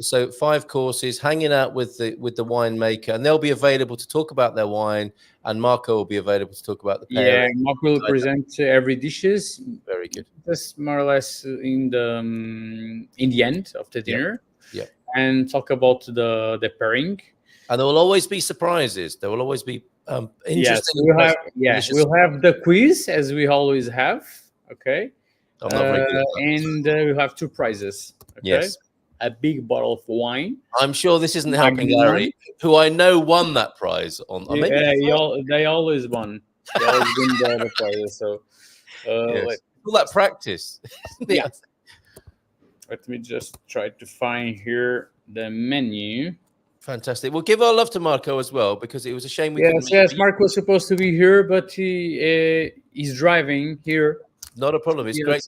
So 5 courses, hanging out with the winemaker, and they'll be available to talk about their wine, and Marco will be available to talk about the pairing.
Yeah, Marco will present every dishes.
Very good.
Just more or less in the end of the dinner.
Yeah.
And talk about the pairing.
And there will always be surprises. There will always be interesting.
Yes, we'll have the quiz as we always have. Okay. And we'll have 2 prizes. Okay?
Yes.
a big bottle of wine.
I'm sure this isn't helping Larry, who I know won that prize on.
They always won. They always win the prize. So
yes. All that practice.
Yeah. Let me just try to find here the menu.
Fantastic. Well, give our love to Marco as well, because it was a shame we couldn't.
Yes, Marco was supposed to be here, but he's driving here.
Not a problem. It's great.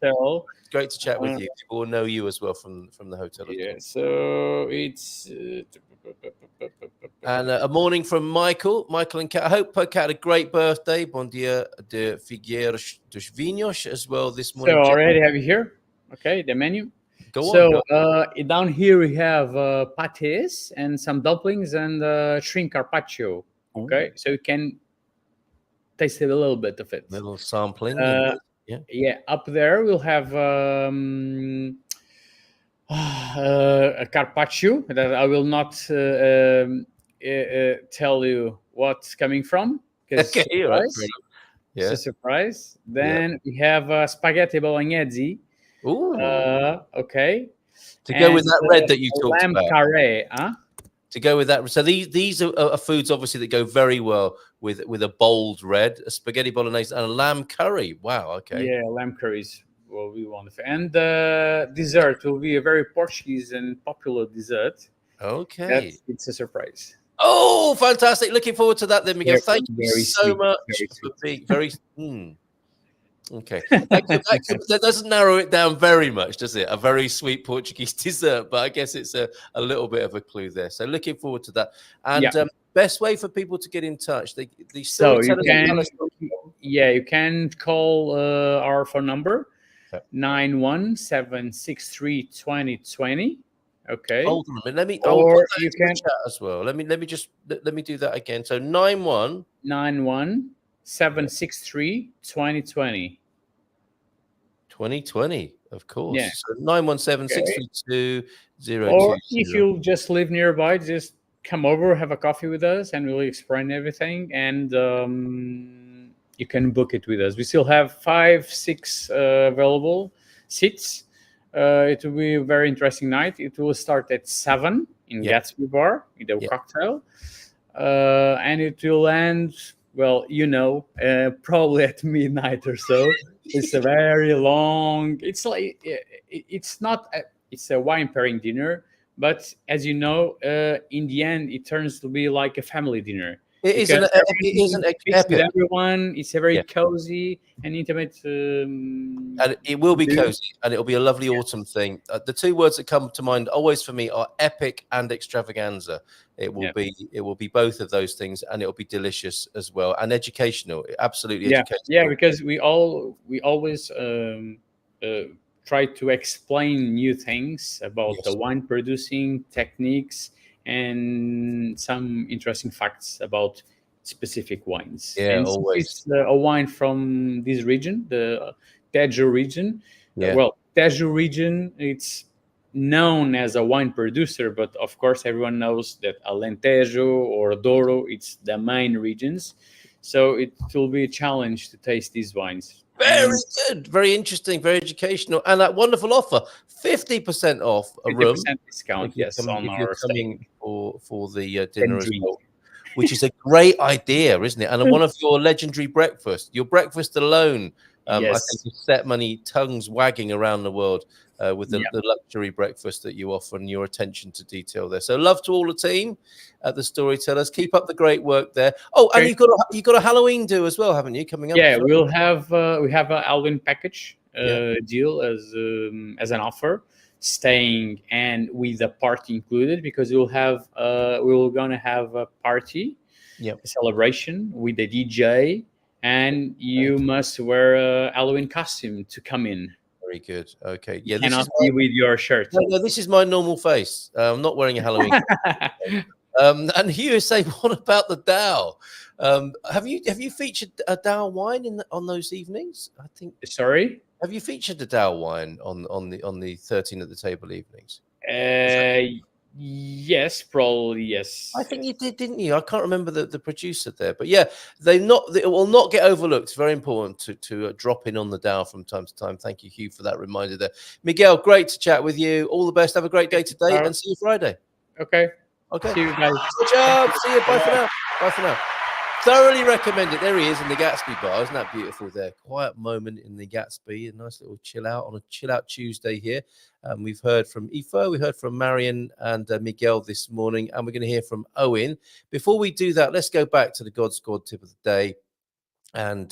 Great to chat with you. People will know you as well from the hotel.
Yeah. So it's
and a morning from Michael and Kat. I hope Kat had a great birthday. Bom dia de Figueiras dos Vinhos as well this morning.
So already have you here? Okay, the menu.
Go on.
So down here we have pâtés and some dumplings and shrimp carpaccio. Okay, so you can taste a little bit of it.
A little sampling.
Yeah. Up there we'll have a carpaccio that I will not tell you what's coming from.
Okay,
it's a surprise. Then we have spaghetti bolognese.
Ooh.
Okay.
To go with that red that you talked
lamb
about.
Carré,
To go with that. So these are foods obviously that go very well with a bold red, a spaghetti bolognese and a lamb curry. Wow. Okay.
Yeah, lamb curries will be wonderful. And the dessert will be a very Portuguese and popular dessert.
Okay.
It's a surprise.
Oh, fantastic. Looking forward to that then, Miguel. Thank you so
sweet,
much for being very... Okay. That doesn't narrow it down very much, does it? A very sweet Portuguese dessert, but I guess it's a little bit of a clue there. So looking forward to that. And best way for people to get in touch.
So you can call our phone number, 917632020. Okay.
Hold on a minute. Let me.
Or you can
chat as well. Let me do that again. So
917632020.
2020, of course.
Yeah.
So 917-632-020.
Or if you just live nearby, just come over, have a coffee with us, and we'll explain everything. And you can book it with us. We still have 5-6 available seats. It will be a very interesting night. It will start at 7 in Gatsby Bar, in the cocktail. And it will end... Well, probably at midnight or so. It's a very long. It's like it's not. It's a wine pairing dinner, but as you know, in the end, it turns to be like a family dinner.
It is an epic
with everyone. It's a very cozy and intimate.
And it will be cozy, and it'll be a lovely autumn thing. The two words that come to mind always for me are epic and extravaganza. It will be both of those things, and it'll be delicious as well, and educational. Absolutely educational.
Yeah, because we always try to explain new things about the wine producing techniques and some interesting facts about specific wines.
Yeah,
and
always.
It's a wine from this region, the Tejo region.
Yeah.
Well, Tejo region, it's known as a wine producer, but of course everyone knows that Alentejo or Douro, it's the main regions. So it will be a challenge to taste these wines.
Very good, very interesting, very educational, and that wonderful offer: 50% off a room.
50% discount,
if you're coming for the dinner as well, which is a great idea, isn't it? And one of your legendary breakfasts. Your breakfast alone, I think, has set many tongues wagging around the world with the luxury breakfast that you offer and your attention to detail there. So love to all the team at the Storytellers. Keep up the great work there. Oh, and you've got a Halloween do as well, haven't you? Coming up.
Yeah, we have a Halloween package deal as an offer, staying and with a party included, because we're gonna have a party, a celebration with a DJ, and you must wear a Halloween costume to come in.
Very good. Okay. Yeah.
This cannot be with your shirt.
No, this is my normal face. I'm not wearing a Halloween. And Hugh is saying, what about the Dow? Have you featured a Dow wine on those evenings? I think.
Sorry.
Have you featured the Dow wine on the 13 at the table evenings?
Yes, probably yes.
I think you did, didn't you? I can't remember the producer there, but yeah, they will not get overlooked. It's very important to drop in on the Dow from time to time. Thank you, Hugh, for that reminder there. Miguel, great to chat with you. All the best. Have a great day today, and see you Friday.
Okay.
Okay.
See you guys.
Good job. See you. Bye for now. Bye for now. Thoroughly recommend it. There he is in the Gatsby bar. Isn't that beautiful there? Quiet moment in the Gatsby. A nice little chill out on a chill out Tuesday here. We've heard from Aoife, we heard from Marion and Miguel this morning, and we're going to hear from Owen. Before we do that, let's go back to the God Squad tip of the day. And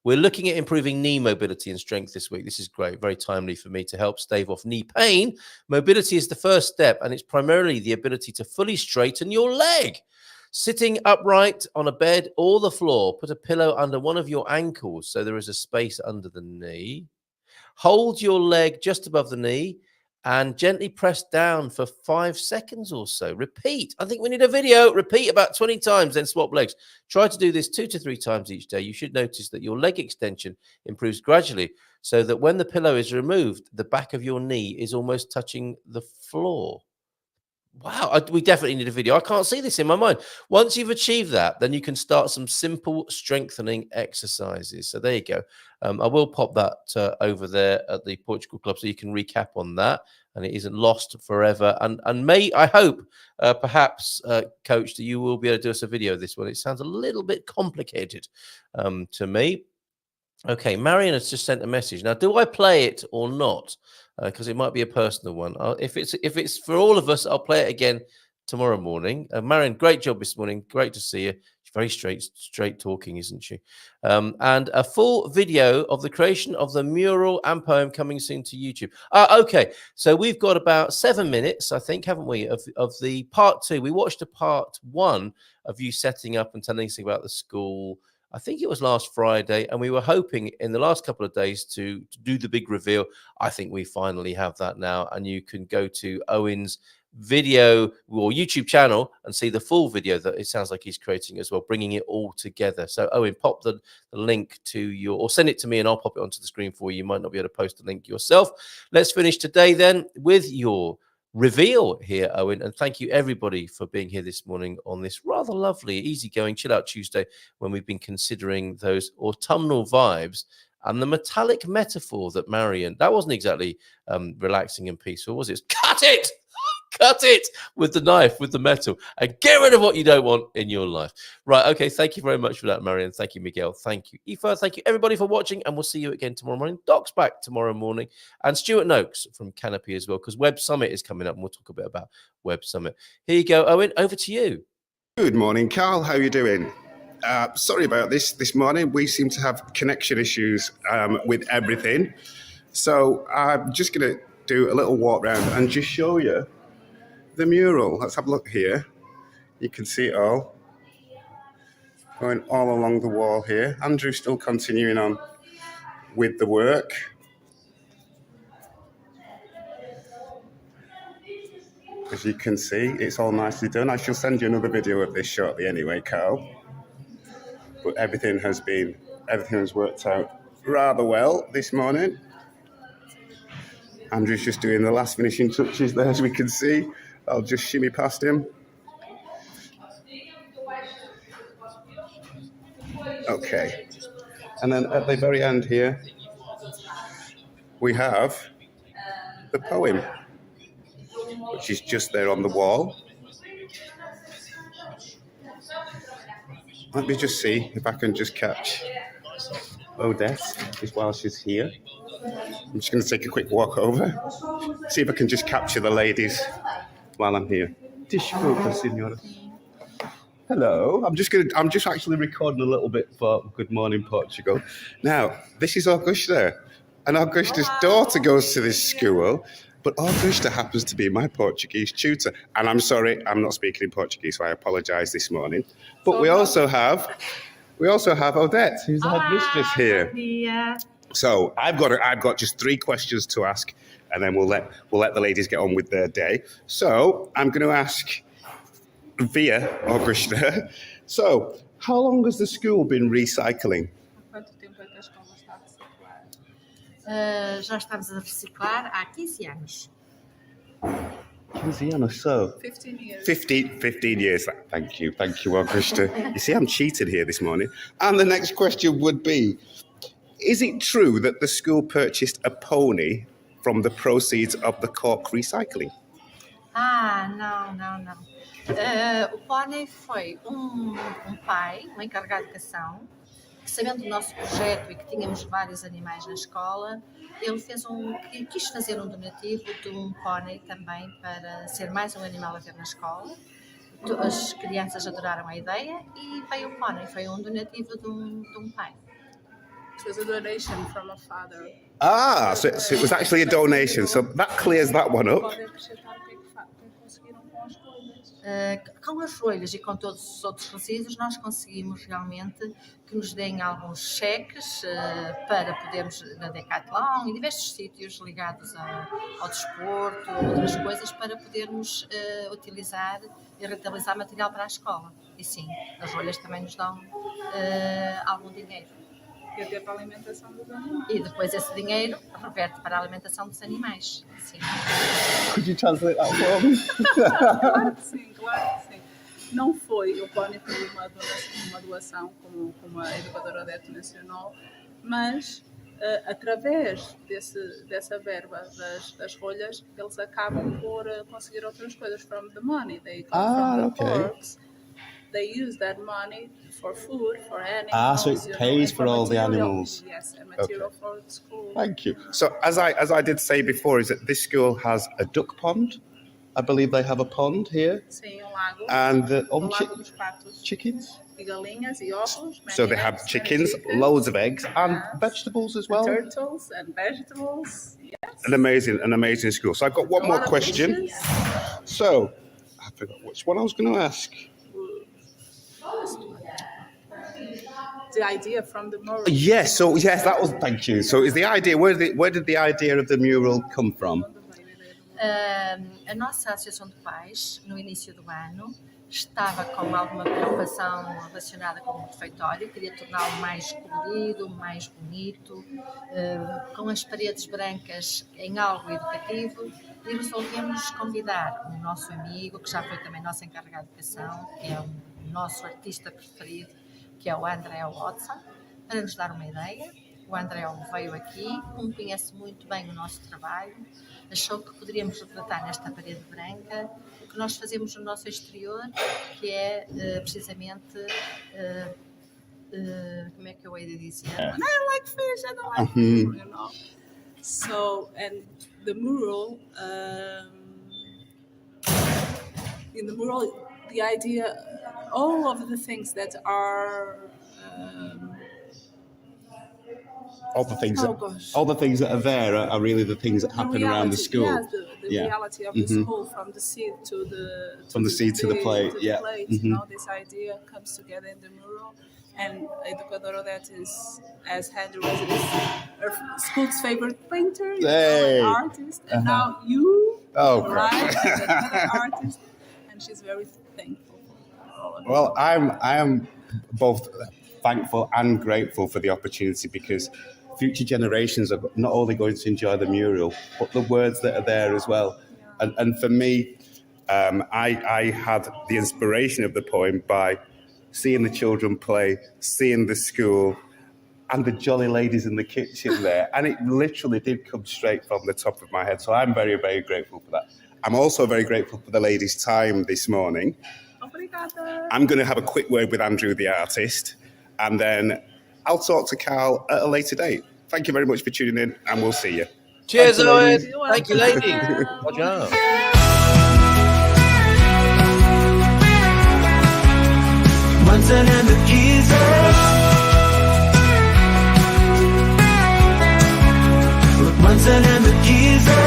we're looking at improving knee mobility and strength this week. This is great, very timely for me to help stave off knee pain. Mobility is the first step, and it's primarily the ability to fully straighten your leg. Sitting upright on a bed or the floor, put a pillow under one of your ankles so there is a space under the knee. Hold your leg just above the knee and gently press down for 5 seconds or so. Repeat. I think we need a video. Repeat about 20 times, then swap legs. Try to do this 2 to 3 times each day. You should notice that your leg extension improves gradually so that when the pillow is removed, the back of your knee is almost touching the floor. Wow, we definitely need a video. I can't see this in my mind. Once you've achieved that, then you can start some simple strengthening exercises. So there you go. I will pop that over there at the Portugal Club so you can recap on that and it isn't lost forever. And I hope, perhaps, Coach, that you will be able to do us a video of this one. It sounds a little bit complicated to me. Okay, Marion has just sent a message. Now, do I play it or not? Because it might be a personal one. If it's for all of us, I'll play it again tomorrow morning. Marion, great job this morning. Great to see you. She's very straight talking, isn't she? And a full video of the creation of the mural and poem coming soon to YouTube. Okay, so we've got about 7 minutes, I think, haven't we, of the part 2. We watched a part 1 of you setting up and telling us about the school. I think it was last Friday, and we were hoping in the last couple of days to do the big reveal. I think we finally have that now, and you can go to Owen's video or YouTube channel and see the full video that it sounds like he's creating as well, bringing it all together. So, Owen, pop the link to or send it to me, and I'll pop it onto the screen for you. You might not be able to post a link yourself. Let's finish today then with your reveal here, Owen, and thank you everybody for being here this morning on this rather lovely, easygoing, chill out Tuesday when we've been considering those autumnal vibes and the metallic metaphor that Marion, that wasn't exactly relaxing and peaceful, was it? Cut it! Cut it with the knife, with the metal, and get rid of what you don't want in your life. Right, okay, thank you very much for that, Marion. Thank you, Miguel. Thank you, Aoife. Thank you, everybody, for watching, and we'll see you again tomorrow morning. Doc's back tomorrow morning, and Stuart Noakes from Canopy as well, because Web Summit is coming up, and we'll talk a bit about Web Summit. Here you go, Owen, over to you.
Good morning, Carl. How are you doing? Sorry about this morning. We seem to have connection issues with everything. So I'm just going to do a little walk around and just show you the mural. Let's have a look here. You can see it all going all along the wall here. Andrew's still continuing on with the work. As you can see, it's all nicely done. I shall send you another video of this shortly anyway, Carl. But everything has worked out rather well this morning. Andrew's just doing the last finishing touches there, as we can see. I'll just shimmy past him. Okay. And then at the very end here, we have the poem, which is just there on the wall. Let me just see if I can just catch Odette just while she's here. I'm just going to take a quick walk over, see if I can just capture the ladies while I'm here. Desculpa, senhora. Hello. I'm just actually recording a little bit for Good Morning Portugal. Now, this is Augusta, and Augusta's daughter goes to this school, but Augusta happens to be my Portuguese tutor. And I'm sorry, I'm not speaking in Portuguese, so I apologise this morning. But we also have Odette, who's the headmistress here. So I've got just 3 questions to ask, and then we'll let the ladies get on with their day. So I'm going to ask via Augusta. So how long has the school been recycling?
Já estamos a reciclar há 15 anos.
So
15 years.
15 years. Thank you, Augusta. You see, I'm cheated here this morning. And the next question would be, is it true that the school purchased a pony from the proceeds of the cork recycling?
Não. O pônei foi um pai, um encarregado de educação, que, sabendo do nosso projeto e que tínhamos vários animais na escola, ele quis fazer um donativo de um pônei também para ser mais um animal a ver na escola. As crianças adoraram a ideia e veio o pônei, foi um donativo de um pai.
It was a donation from a father.
So it was actually a donation. So that clears that one up.
Com as rolhas e com todos os outros resíduos, nós conseguimos realmente que nos deem alguns cheques para podermos, na Decathlon e diversos sítios ligados ao desporto, outras coisas, para podermos utilizar e rentabilizar material para a escola. E sim, as rolhas também nos dão algum dinheiro.
E até para a alimentação dos animais.
E depois esse dinheiro reverte para a alimentação dos animais. Sim.
Could you translate that for me?
Claro que sim. Não foi, o pônei foi uma doação, como a educadora Odete mencionou, mas através dessa verba das rolhas, eles acabam por conseguir outras coisas from the money. They come from the corks. They use that money for food, for animals.
So it pays for all the animals.
Yes, and material for the school.
Thank you. So as I did say before, is that this school has a duck pond. I believe they have a pond here.
Sim, lago.
And
Lago dos Patos.
Chickens.
E galinhas e ovos.
So they have chickens, loads of eggs, and vegetables as well.
And turtles and vegetables. Yes.
An amazing school. So I've got one more question. So I forgot which one I was going to ask.
The idea from the mural.
Yes, that was. Thank you. So is the idea? Where did the idea of the mural come from?
A nossa associação de pais, no início do ano, estava com alguma preocupação relacionada com o refeitório, queria torná-lo mais colorido, mais bonito, com as paredes brancas em algo educativo, e resolvemos convidar o nosso amigo, que já foi também nosso encarregado de educação, que é o nosso artista preferido, que é o André Watson, para nos dar uma ideia. O André veio aqui, como conhece muito bem o nosso trabalho, achou que poderíamos retratar nesta parede branca o que nós fazemos no nosso exterior, que é precisamente, como é que eu hei de dizer?
I like fish, I don't like fish, you know. So, and the mural, in the mural, the idea, all of the things that are all the things that are there are really the things that happen around the school. Yes, the reality of the school, from the seed to the
plate.
You know, this idea comes together in the mural, and Educadora that as Andrew was her school's favorite painter, an artist, and now you, right, as another artist, and she's very thankful for all of it.
Well, I am both thankful and grateful for the opportunity, because future generations are not only going to enjoy the mural, but the words that are there as well. And for me, I had the inspiration of the poem by seeing the children play, seeing the school, and the jolly ladies in the kitchen there. And it literally did come straight from the top of my head. So I'm very, very grateful for that. I'm also very grateful for the ladies' time this morning.
Obrigada.
I'm going to have a quick word with Andrew, the artist, and then I'll talk to Carl at a later date. Thank you very much for tuning in, and we'll see you.
Cheers, Owen. Thank you, lady. Good job.
Munson and the geezer. Munson and the geezer.